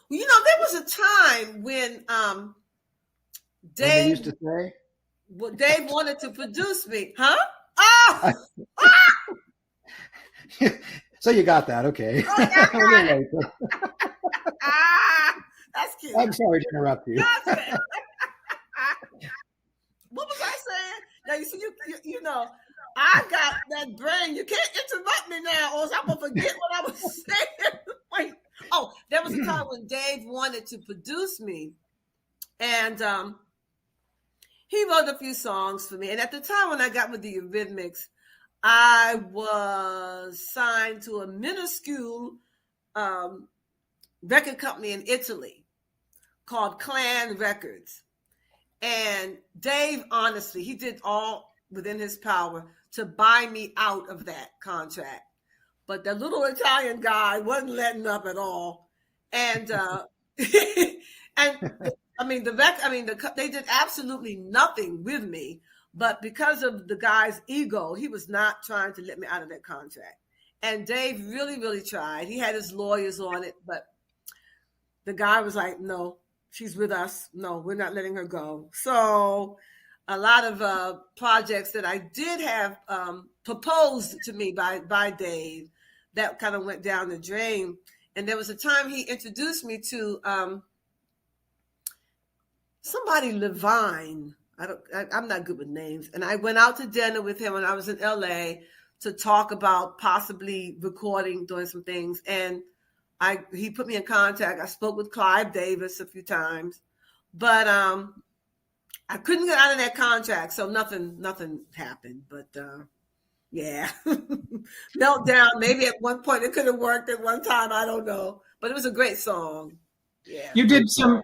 There was a time when Dave used to say? Well, Dave wanted to produce me. Huh? Oh! So you got that. Okay. That's cute. I'm sorry to interrupt you. What was I saying? Now, you see, I got that brain. You can't interrupt me now, or else I'm going to forget what I was saying. Wait. Oh, there was a time when Dave wanted to produce me, and he wrote a few songs for me. And at the time when I got with the Eurythmics, I was signed to a minuscule record company in Italy called Clan Records. And Dave, honestly, he did all within his power to buy me out of that contract. But the little Italian guy wasn't letting up at all. And they did absolutely nothing with me. But because of the guy's ego, he was not trying to let me out of that contract. And Dave really, really tried. He had his lawyers on it, but the guy was like, no, she's with us. No, we're not letting her go. So a lot of projects that I did have proposed to me by Dave, that kind of went down the drain. And there was a time he introduced me to somebody, Levine. I'm not good with names. And I went out to dinner with him when I was in LA to talk about possibly recording, doing some things. And he put me in contact. I spoke with Clive Davis a few times, but I couldn't get out of that contract. So nothing happened, but yeah. Meltdown. Maybe at one point it could have worked at one time. I don't know, but it was a great song. Yeah. You did some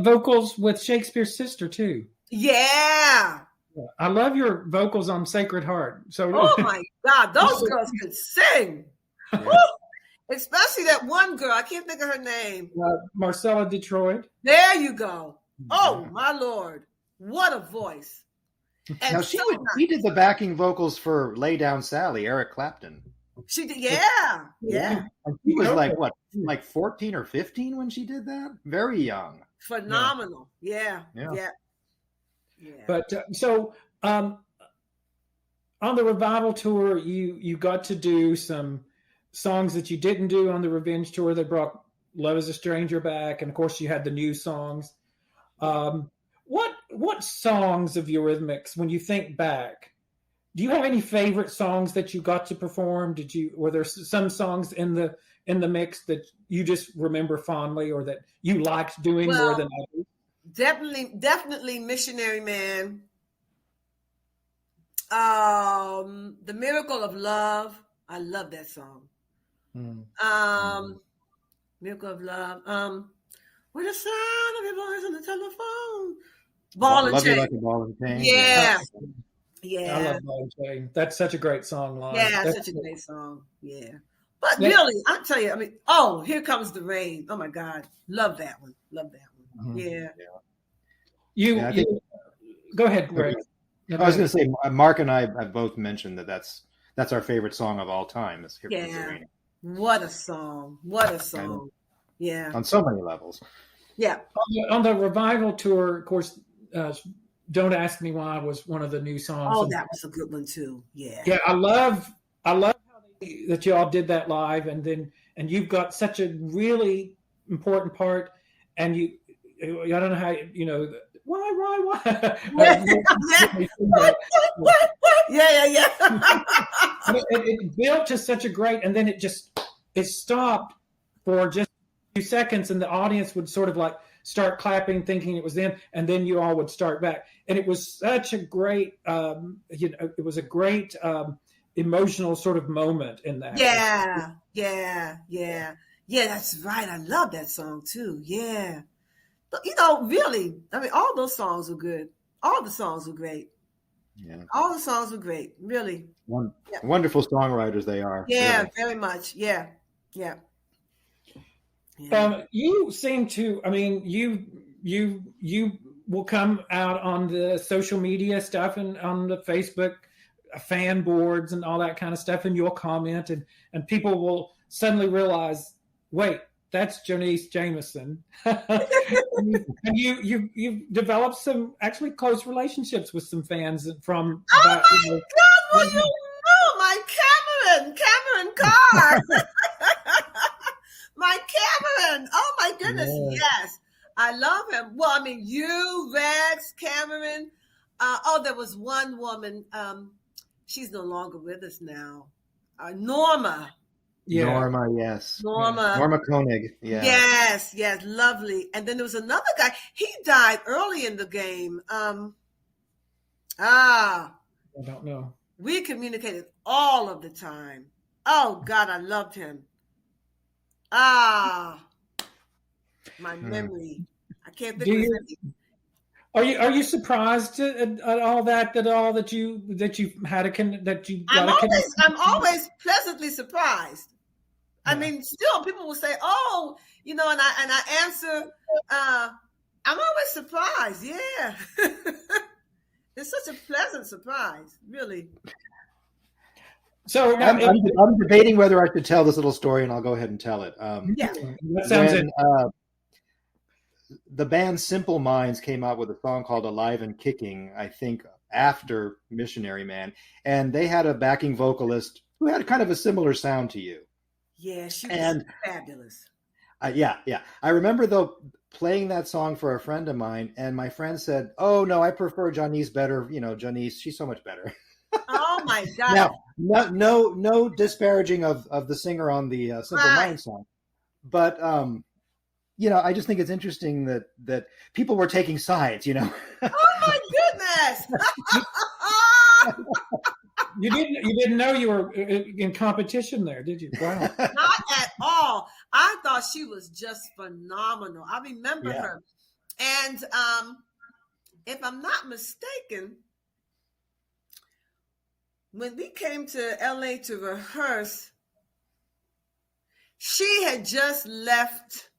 vocals with Shakespeare's sister too. Yeah. I love your vocals on Sacred Heart. So oh my God, those girls could sing. Yeah. Especially that one girl. I can't think of her name. Marcella Detroit. There you go. Oh, Yeah. my Lord. What a voice. And Now so she did the backing vocals for "Lay Down Sally," Eric Clapton. she did. Yeah. Yeah. And she was like what, like 14 or 15 when she did that? Very young. Phenomenal. Yeah. Yeah. But so on the Revival tour, you got to do some songs that you didn't do on the Revenge tour. They brought "Love Is a Stranger" back, and of course you had the new songs. What songs of Eurythmics, when you think back, do you have any favorite songs that you got to perform? Were there some songs in the mix that you just remember fondly, or that you liked doing more than others? Definitely Missionary Man. The Miracle of Love. I love that song. Miracle of Love. With the sound of your voice on the telephone. Ball and Love Chain. You Like a Ball and Chain. Yeah. I love Ball and Chain. That's such a great song line. Yeah, That's such a great song. Yeah. But really, I tell you, I mean, oh, Here Comes the Rain. Oh my God. Love that one. Yeah. Go ahead, Greg. I was going to say, Mark and I have both mentioned that's our favorite song of all time. Is Here Comes the Rain. What a song. Yeah. On so many levels. Yeah. On the Revival tour, of course, Don't Ask Me Why was one of the new songs. Oh, that was a good one too. Yeah. Yeah, I love how that you all did that live, and you've got such a really important part, and I don't know how why yeah. It built to such a great, and then it stopped for just a few seconds, and the audience would sort of like start clapping, thinking it was them, and then you all would start back, and it was such a great it was a great emotional sort of moment in that. Yeah, that's right. I love that song too. Yeah. But, really, I mean, all those songs were good. All the songs were great. Yeah. All the songs were great, really. Wonderful songwriters they are. Yeah, really. very much. Yeah. You seem to, I mean, you will come out on the social media stuff and on the Facebook fan boards and all that kind of stuff, and you'll comment, and people will suddenly realize, wait, that's Joniece Jamison. And you've developed some actually close relationships with some fans from. God! Well, my Cameron Carr, my Cameron. Oh my goodness, yes, I love him. Well, I mean, you, Rex, Cameron. There was one woman. She's no longer with us now. Norma. Yeah. Norma, yes. Norma Koenig, yeah. Yes, lovely. And then there was another guy. He died early in the game. I don't know. We communicated all of the time. Oh God, I loved him. My memory. I can't think of his name. Are you surprised at all that you had I'm always pleasantly surprised. I mean, still people will say, "Oh, and I answer. I'm always surprised. Yeah, it's such a pleasant surprise, really." So I'm debating whether I should tell this little story, and I'll go ahead and tell it. That sounds the band Simple Minds came out with a song called "Alive and Kicking," I think after Missionary Man, and they had a backing vocalist who had kind of a similar sound to you. Yeah, she was fabulous. Yeah. I remember though playing that song for a friend of mine, and my friend said, "Oh no, I prefer Joniece better. Joniece, she's so much better." Oh my God! Now, no disparaging of the singer on the Simple Minds song, but I just think it's interesting that people were taking sides. Oh my goodness! You didn't know you were in competition there, did you? Wow. Not at all. I thought she was just phenomenal. I remember her. And if I'm not mistaken, when we came to LA to rehearse, She had just left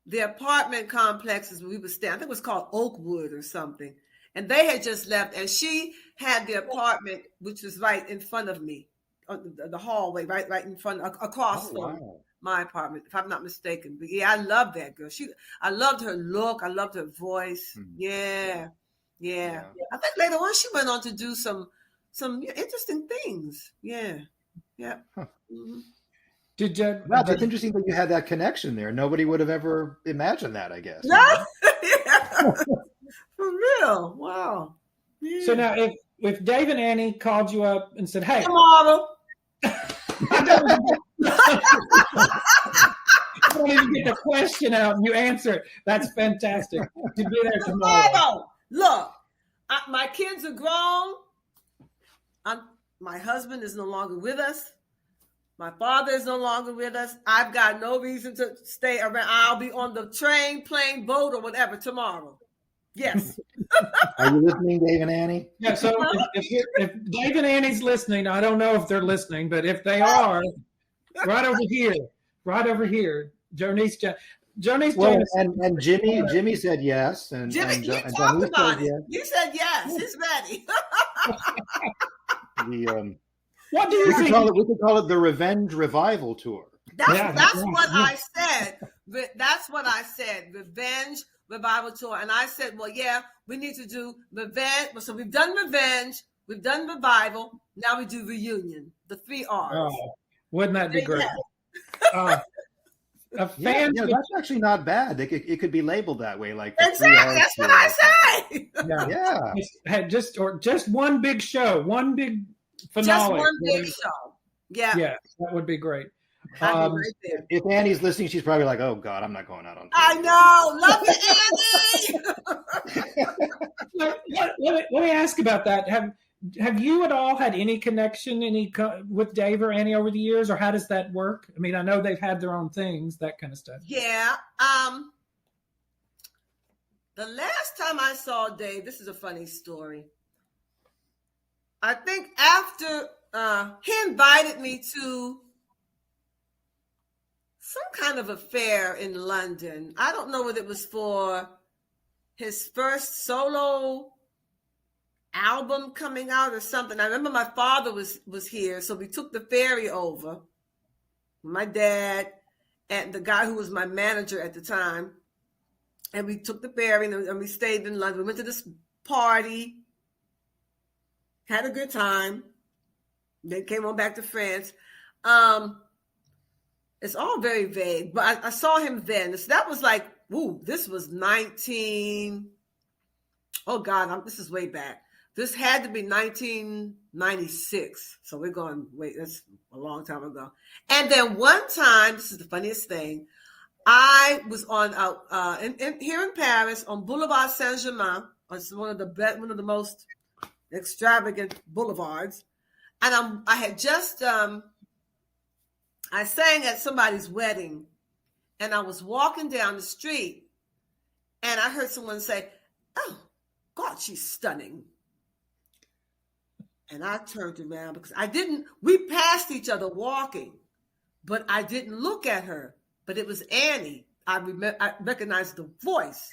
the apartment complexes where we were staying. I think it was called Oakwood or something. And they had just left, and she had the apartment, which was right in front of me, the hallway, right in front, across from my apartment, if I'm not mistaken. But yeah, I love that girl. I loved her look. I loved her voice. Yeah. I think later on she went on to do some interesting things. Yeah. Huh. Mm-hmm. Wow, that's interesting that you had that connection there. Nobody would have ever imagined that, I guess. No? Yeah. For real. Wow. Yeah. So now if Dave and Annie called you up and said, hey, tomorrow. I don't even get the question out and you answer it. That's fantastic. To be there tomorrow. Look, my kids are grown. My husband is no longer with us. My father is no longer with us. I've got no reason to stay around. I'll be on the train, plane, boat, or whatever tomorrow. Yes. Are you listening, Dave and Annie? Yeah, so if Dave and Annie's listening, I don't know if they're listening, but if they are, right over here, Joniece Jamison. And Jimmy said yes. And Jimmy, and, you and talked Joniece about said it. yes. You said yes. He's ready. What do you think? We could call it the Revenge Revival Tour. That's what I said. That's what I said. Revenge Revival Tour. And I said, well, yeah, we need to do revenge. So we've done revenge, we've done revival. Now we do reunion. The 3 R's. Oh, wouldn't that be great? A fan. Yeah, that's actually not bad. It could be labeled that way, like exactly. That's what I say. Yeah. Just one big show, one big finale. Just one big show. Yeah, that would be great. Right if Annie's listening, she's probably like, "Oh God, I'm not going out on tour." I know. Love you, Annie. Let me ask about that. Have you at all had any connection with Dave or Annie over the years, or how does that work? I mean, I know they've had their own things, that kind of stuff. Yeah. The last time I saw Dave, this is a funny story. I think after he invited me to some kind of affair in London. I don't know whether it was for his first solo album coming out or something. I remember my father was here, so we took the ferry over. My dad and the guy who was my manager at the time, and we took the ferry and we stayed in London. We went to this party, had a good time, then came on back to France. It's all very vague, but I saw him then. So that was like, this was 19. Oh God, this is way back. This had to be 1996. So we're going, that's a long time ago. And then one time, this is the funniest thing. I was on here in Paris on Boulevard Saint-Germain. It's one of the most extravagant boulevards. And I had just, I sang at somebody's wedding, and I was walking down the street, and I heard someone say, "Oh, God, she's stunning." And I turned around because we passed each other walking, but I didn't look at her. But it was Annie. I recognized the voice.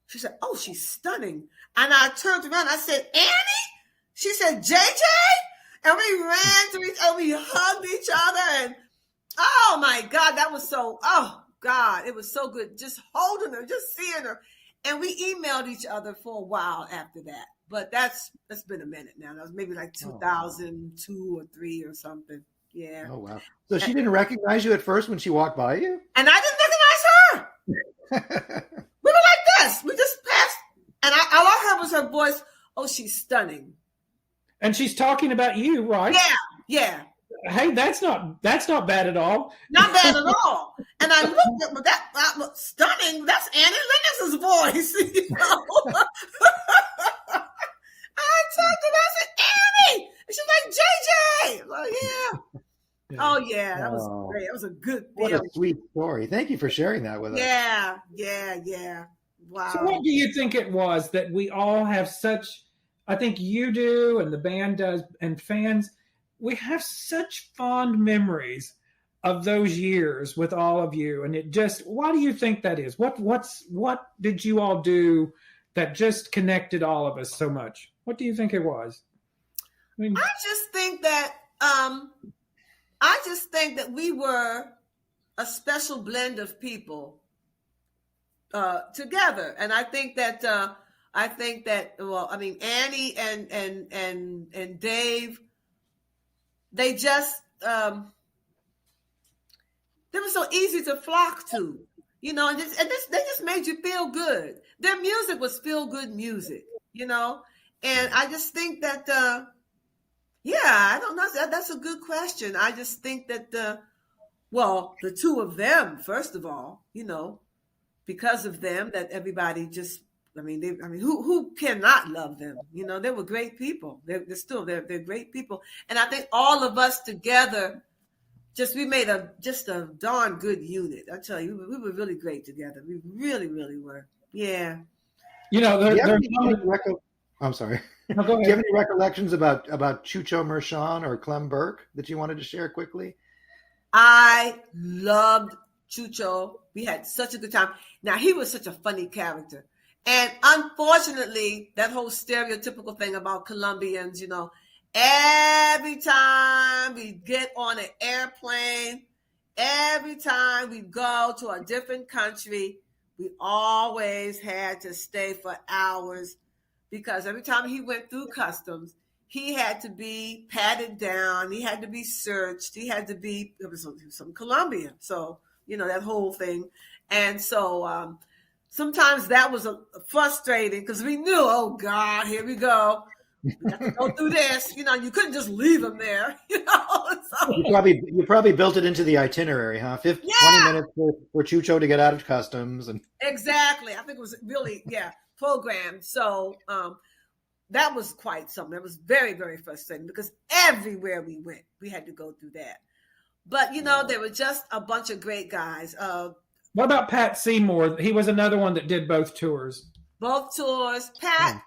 She said, "Oh, she's stunning." And I turned around, I said, "Annie?" She said, "JJ?" And we ran to each other, we hugged each other, and oh my God, that was it was so good. Just holding her, just seeing her. And we emailed each other for a while after that. But that's been a minute now. That was maybe like 2002 or 3 or something. Yeah. Oh, wow. So she didn't recognize you at first when she walked by you? And I didn't recognize her. We were like this. We just passed. And all I heard was her voice. "Oh, she's stunning." And she's talking about you, right? Yeah. Hey, that's not bad at all. Not bad at all. And I looked at that stunning. That's Annie Lennox's voice. You know? I turned and I said, "Annie," and she's like, "JJ." I'm like, yeah. Oh yeah, that was great. That was a good feeling. What a sweet story. Thank you for sharing that with us. Yeah. Wow. So what do you think it was that we all have such? I think you do, and the band does, and fans. We have such fond memories of those years with all of you, and it just, why do you think that is? What did you all do that just connected all of us so much? What do you think it was? I mean, I just think that we were a special blend of people together, and I think that well, I mean, Annie and Dave, they just they were so easy to flock to, you know, and they just made you feel good. Their music was feel good music, you know, and I just think that yeah, I don't know. That's a good question. I just think that well, the two of them, first of all, you know, because of them, that everybody just, I mean, who cannot love them? You know, they were great people. They're great people, and I think all of us together, we made a darn good unit. I tell you, we were really great together. We really, really were. Yeah. you know, I'm sorry. No, go Do ahead. you have any recollections about Chucho Mershon or Clem Burke that you wanted to share quickly? I loved Chucho. We had such a good time. Now, he was such a funny character. And unfortunately, that whole stereotypical thing about Colombians, you know, every time we get on an airplane, every time we go to a different country, we always had to stay for hours, because every time he went through customs, he had to be patted down. He had to be searched. He was some Colombian. So, you know, that whole thing. And so sometimes that was frustrating, because we knew, oh God, here we go. We have to go through this. You know, you couldn't just leave him there, you know. So, You probably built it into the itinerary, huh? 20 minutes for Chucho to get out of customs. And exactly. I think it was really, programmed. So that was quite something. That was very, very frustrating, because everywhere we went, we had to go through that. But, you know, there were just a bunch of great guys. What about Pat Seymour? He was another one that did both tours. Both tours. Pat,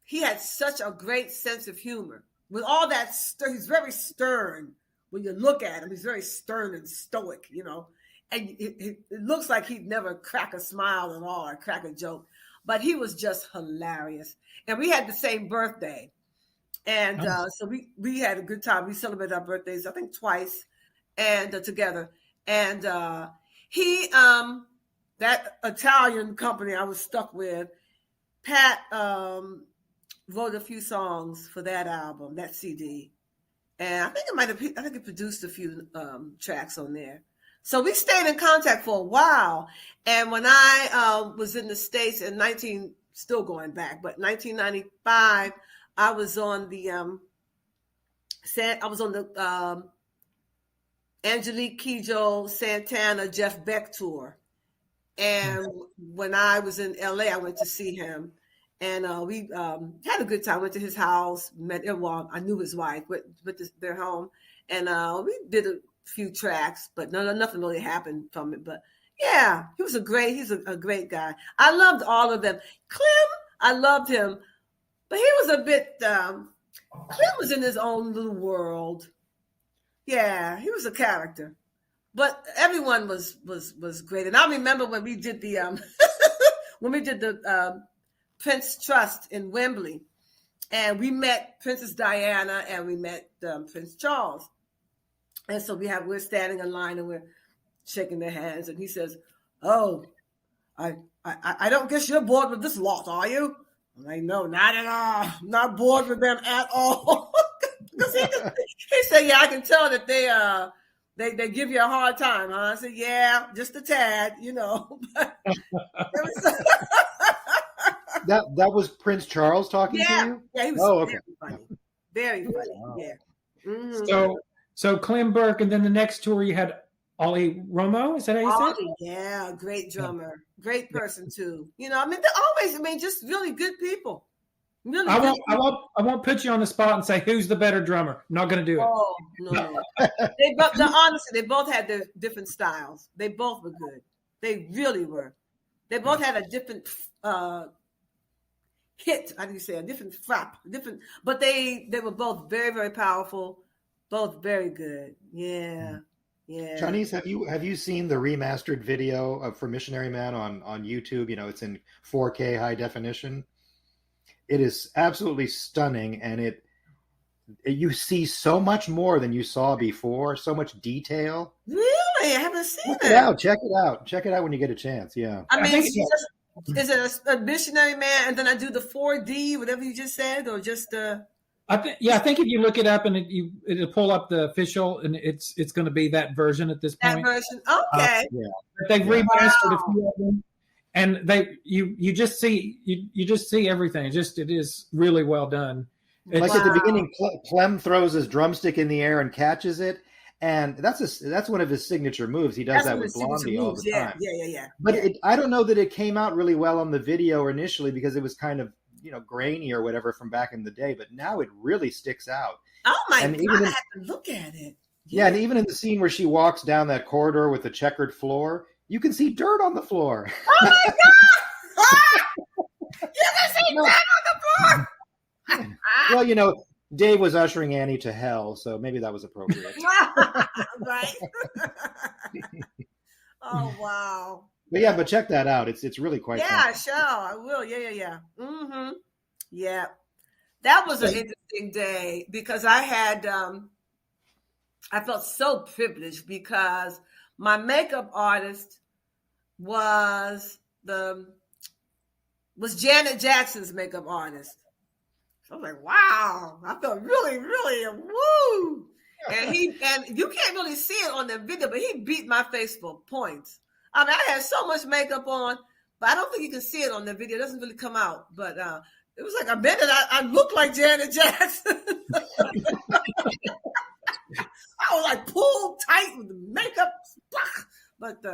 he had such a great sense of humor. With all that, he's very stern. When you look at him, he's very stern and stoic, you know. And it looks like he'd never crack a smile at all or crack a joke. But he was just hilarious. And we had the same birthday. And so we had a good time. We celebrated our birthdays, I think, twice, and together. And he, that Italian company I was stuck with, Pat wrote a few songs for that album, that CD. And I think he produced a few tracks on there. So we stayed in contact for a while. And when I was in the States in 1995, I was on the Angelique Kidjo, Santana, Jeff Beck tour. And when I was in LA, I went to see him. And we had a good time. Went to his house, met him. Well, I knew his wife, went to their home. And we did a few tracks, but nothing really happened from it. But yeah, he's a great guy. I loved all of them. Clem, I loved him, but he was a bit, Clem was in his own little world. Yeah, he was a character, but everyone was great. And I remember when we did the Prince Trust in Wembley, and we met Princess Diana and we met Prince Charles. And so we're standing in line and we're shaking their hands, and he says, "Oh, I don't guess you're bored with this lot, are you?" I'm like, "No, not at all. I'm not bored with them at all." Because he said, "Yeah, I can tell that they give you a hard time, huh?" I said, "Yeah, just a tad, you know." But that was Prince Charles talking to you? Yeah, he was very funny. Very funny. Wow. Yeah. Mm-hmm. So Clem Burke, and then the next tour you had Ollie Romo. Is that how you said? Yeah, great drummer, great person too. You know, I mean, just really good people. Really, I won't put you on the spot and say who's the better drummer. I'm not going to do it. Oh no, honestly, they both had their different styles. They both were good. They really were. They both had a different hit. How do you say a different frap? But they were both very, very powerful. Both very good. Yeah. Yeah. Joniece, have you seen the remastered video for Missionary Man on YouTube? You know, it's in 4K high definition. It is absolutely stunning, and you see so much more than you saw before, so much detail. Really? I haven't seen Check it out. Check it out. Check it out when you get a chance. Yeah. I mean, is it a Missionary Man, and then I do the 4D, whatever you just said, or just the? I think if you look it up and it'll pull up the official, and it's going to be that version at this point. That version, okay. Yeah. But they've remastered a few of them, and you just see everything. It is really well done. Like at the beginning, Clem throws his drumstick in the air and catches it, and that's one of his signature moves. He does that with Blondie all the time. Yeah. But I don't know that it came out really well on the video initially because it was kind of grainy or whatever from back in the day. But now it really sticks out. Oh my God! I have to look at it. Yeah, and even in the scene where she walks down that corridor with the checkered floor, you can see dirt on the floor. Oh my God! You can see dirt on the floor. Well, Dave was ushering Annie to hell, so maybe that was appropriate. Right. Oh wow. But check that out. It's really quite fun. Sure. I will. Yeah. Mm-hmm. Yeah. That was an interesting day because I had I felt so privileged because my makeup artist was Janet Jackson's makeup artist. So I was like, wow. I felt really, really woo. And you can't really see it on the video, but he beat my face for points. I mean, I had so much makeup on, but I don't think you can see it on the video. It doesn't really come out. But it was like a minute I looked like Janet Jackson. I was like pulled tight with the makeup. But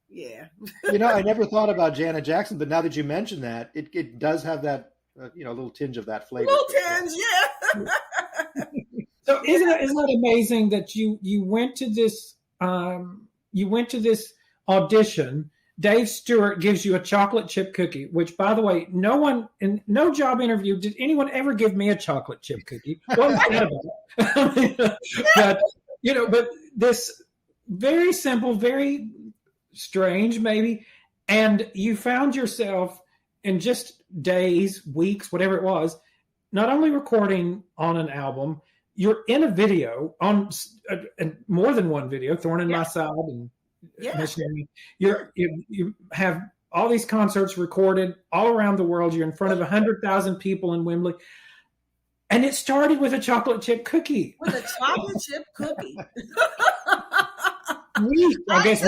yeah. I never thought about Janet Jackson, but now that you mention that, it does have that little tinge of that flavor. Little tinge, yeah. So isn't it amazing that you went to this audition? Dave Stewart gives you a chocolate chip cookie, which, by the way, no one in no job interview did anyone ever give me a chocolate chip cookie. What was that about? But this very simple, very strange, maybe, and you found yourself in just days, weeks, whatever it was, not only recording on an album, you're in a video on more than one video, Thorn in My Side and Missionary. You have all these concerts recorded all around the world. You're in front of 100,000 people in Wembley. And it started with a chocolate chip cookie. With a chocolate chip cookie. I guess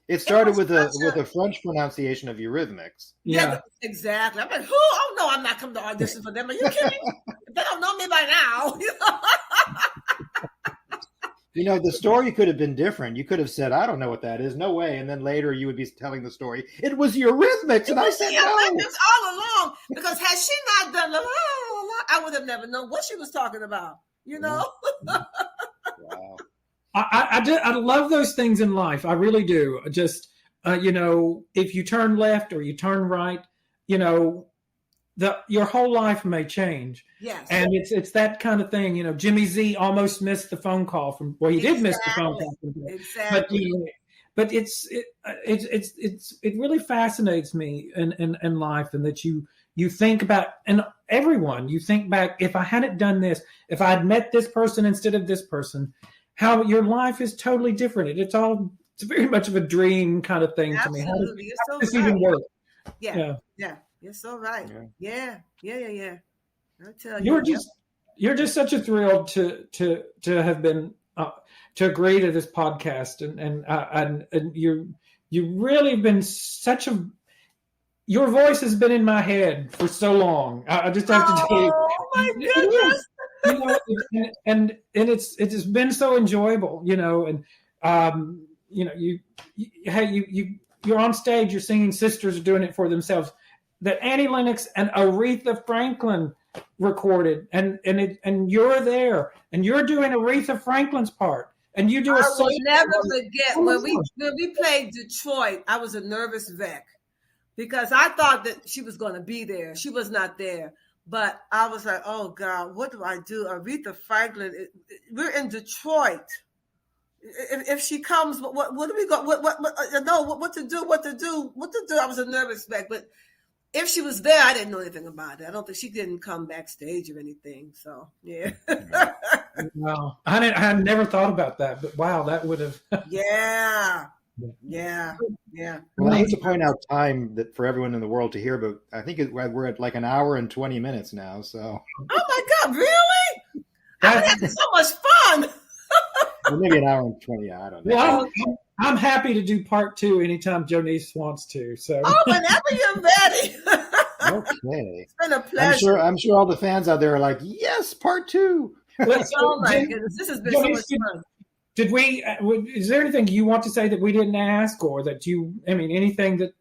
it started with a French pronunciation of Eurythmics. Yeah, exactly. I'm like, oh no, I'm not coming to audition for them. Are you kidding? They don't know me by now. The story could have been different. You could have said, I don't know what that is. No way. And then later you would be telling the story. It was Eurythmics. And I said, no. All along. Because had she not done I would have never known what she was talking about. Wow. I love those things in life. I really do. Just, if you turn left or you turn right, your whole life may change. Yes. And it's that kind of thing. Jimmy Z almost missed the phone call from, well, he did miss the phone call from, exactly. But it really fascinates me in life, and that you think about, and everyone, you think back, if I hadn't done this, if I had met this person instead of this person, how your life is totally different. It's very much of a dream kind of thing. Absolutely. To me. How does this right. even work? Yeah. You're so right. Yeah. I tell you, you're just such a thrill to have been to agree to this podcast, and you really have been such a. Your voice has been in my head for so long. I just have to tell you. Oh my goodness. And it's been so enjoyable, and you're on stage, you're singing Sisters Are Doing It For Themselves that Annie Lennox and Aretha Franklin recorded, and you're there and you're doing Aretha Franklin's part, and you do. I will never forget when we played Detroit. I was a nervous wreck because I thought that she was going to be there. She was not there. But I was like, oh, God, what do I do? Aretha Franklin, we're in Detroit, if she comes, what do we go? What to do? I was a nervous wreck, but if she was there, I didn't know anything about it. I don't think she didn't come backstage or anything. So yeah. Wow, I had never thought about that, but wow, that would have. Yeah. Well, I hate to point out time that for everyone in the world to hear, but I think we're at like an hour and 20 minutes now. So. Oh my God! Really? I'm having so much fun. Well, maybe an hour and 20. I don't know. Well, I'm happy to do part 2 anytime Joniece wants to. So. Oh, whenever you're ready. Okay. It's been a pleasure. I'm sure all the fans out there are like, yes, part 2. Oh my goodness, this has been so much fun. Did we? Is there anything you want to say that we didn't ask, or that you? I mean, anything that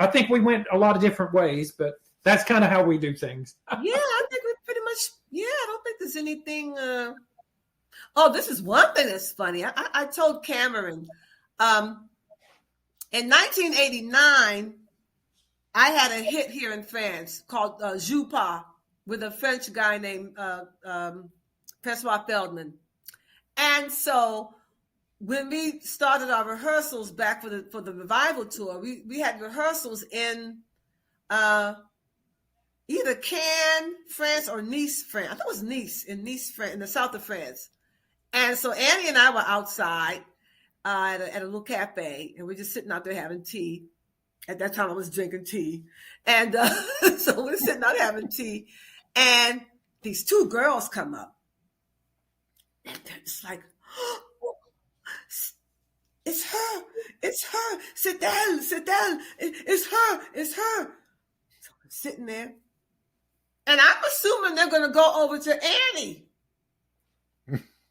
I think we went a lot of different ways, but that's kind of how we do things. Yeah, I think we pretty much. Yeah, I don't think there's anything. Oh, this is one thing that's funny. I told Cameron, in 1989, I had a hit here in France called "Joue Pas" with a French guy named Francois Feldman. And so when we started our rehearsals back for the revival tour, we had rehearsals in either Cannes, France, or Nice, France. I thought it was Nice, France, in the south of France. And so Annie and I were outside at a little cafe, and we're just sitting out there having tea. At that time, I was drinking tea. And so we're sitting out having tea, and these 2 girls come up. And it's like, oh, it's her, c'est elle, it's her. So I'm sitting there, and I'm assuming they're going to go over to Annie.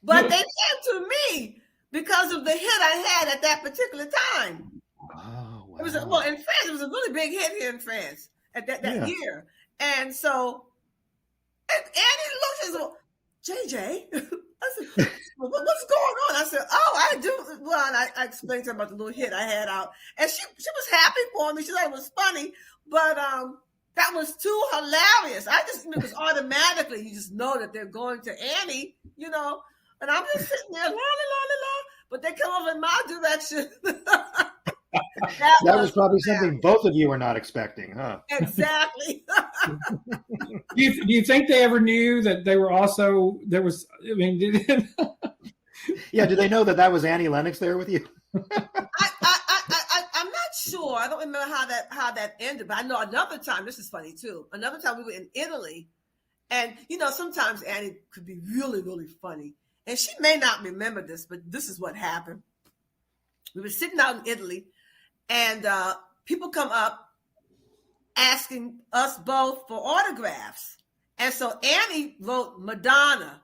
But they came to me because of the hit I had at that particular time. Oh, wow. It was in France, it was a really big hit here in France at that year. And so Annie looked and said, JJ, I said, what's going on? I said, I do. Well, and I explained to her about the little hit I had out. And she was happy for me. She thought it was funny. But that was too hilarious. It was automatically, you just know that they're going to Annie, And I'm just sitting there, la, la, la, la, but they come over in my direction. that was probably something both of you were not expecting, huh? Exactly. Do you think they ever knew that they were also Yeah, do they know that was Annie Lennox there with you? I'm not sure. I don't remember how that ended, but I know another time. This is funny too. Another time we were in Italy, and sometimes Annie could be really, really funny, and she may not remember this, but this is what happened. We were sitting out in Italy, and people come up asking us both for autographs. And so Annie wrote Madonna,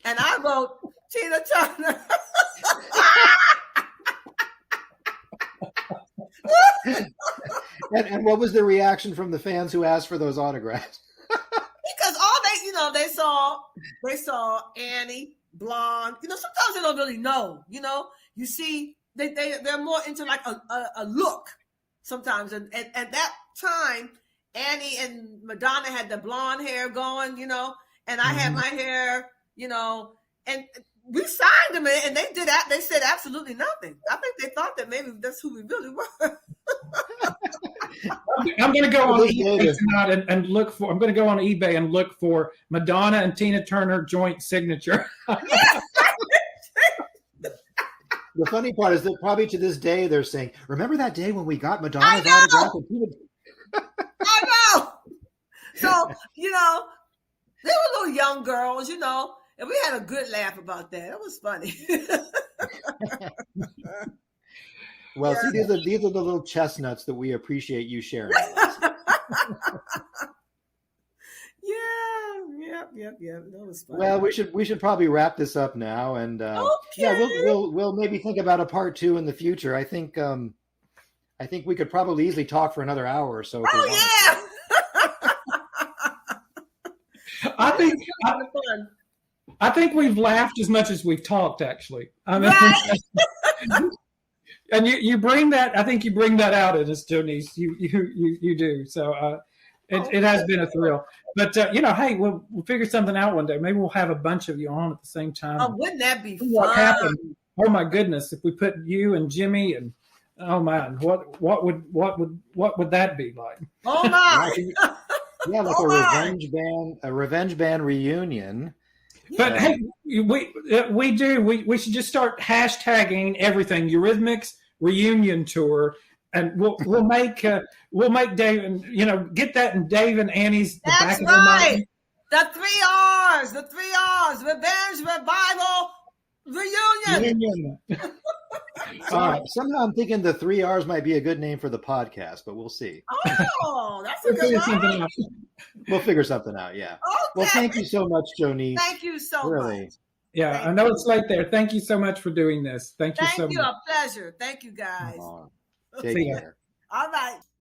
and I wrote Tina Turner. And what was the reaction from the fans who asked for those autographs? Because they saw Annie, blonde. Sometimes they don't really know. You see, they're more into like a look sometimes. And at that time, Annie and Madonna had the blonde hair going, and I had my hair, and we signed them, and they did that. They said absolutely nothing. I think they thought that maybe that's who we really were. I'm going to go on eBay tonight and look for. I'm going to go on eBay and look for Madonna and Tina Turner joint signature. Yes. The funny part is that probably to this day they're saying, "Remember that day when we got Madonna's autograph?" I know. So they were little young girls, and we had a good laugh about that. It was funny. Well, see, these are the little chestnuts that we appreciate you sharing. Yeah. That was funny. Well, we should probably wrap this up now, and we'll maybe think about a part 2 in the future. I think we could probably easily talk for another hour or so. I think we've laughed as much as we've talked, actually. I mean, right. And you bring that. I think you bring that out in us, Joniece. You do. So it has been a thrill. But hey, we'll figure something out one day. Maybe we'll have a bunch of you on at the same time. Oh, wouldn't that be fun? What happened? oh my goodness, if we put you and Jimmy and oh man, what would that be like? Oh my! Yeah, like a revenge band reunion. But hey, we should just start hashtagging everything. Eurythmics reunion tour, and we'll make Dave and get that in Dave and Annie's the That's back of right. their mind. The 3 R's, revenge, revival, reunion. Somehow I'm thinking the 3 R's might be a good name for the podcast, but we'll see. Oh, that's a good one. We'll figure something out. Yeah. Okay. Well, thank you so much, Joniece. Thank you so much. Yeah, I know it's late there. Thank you so much for doing this. Thank you so much. A pleasure. Thank you, guys. Take care. All right.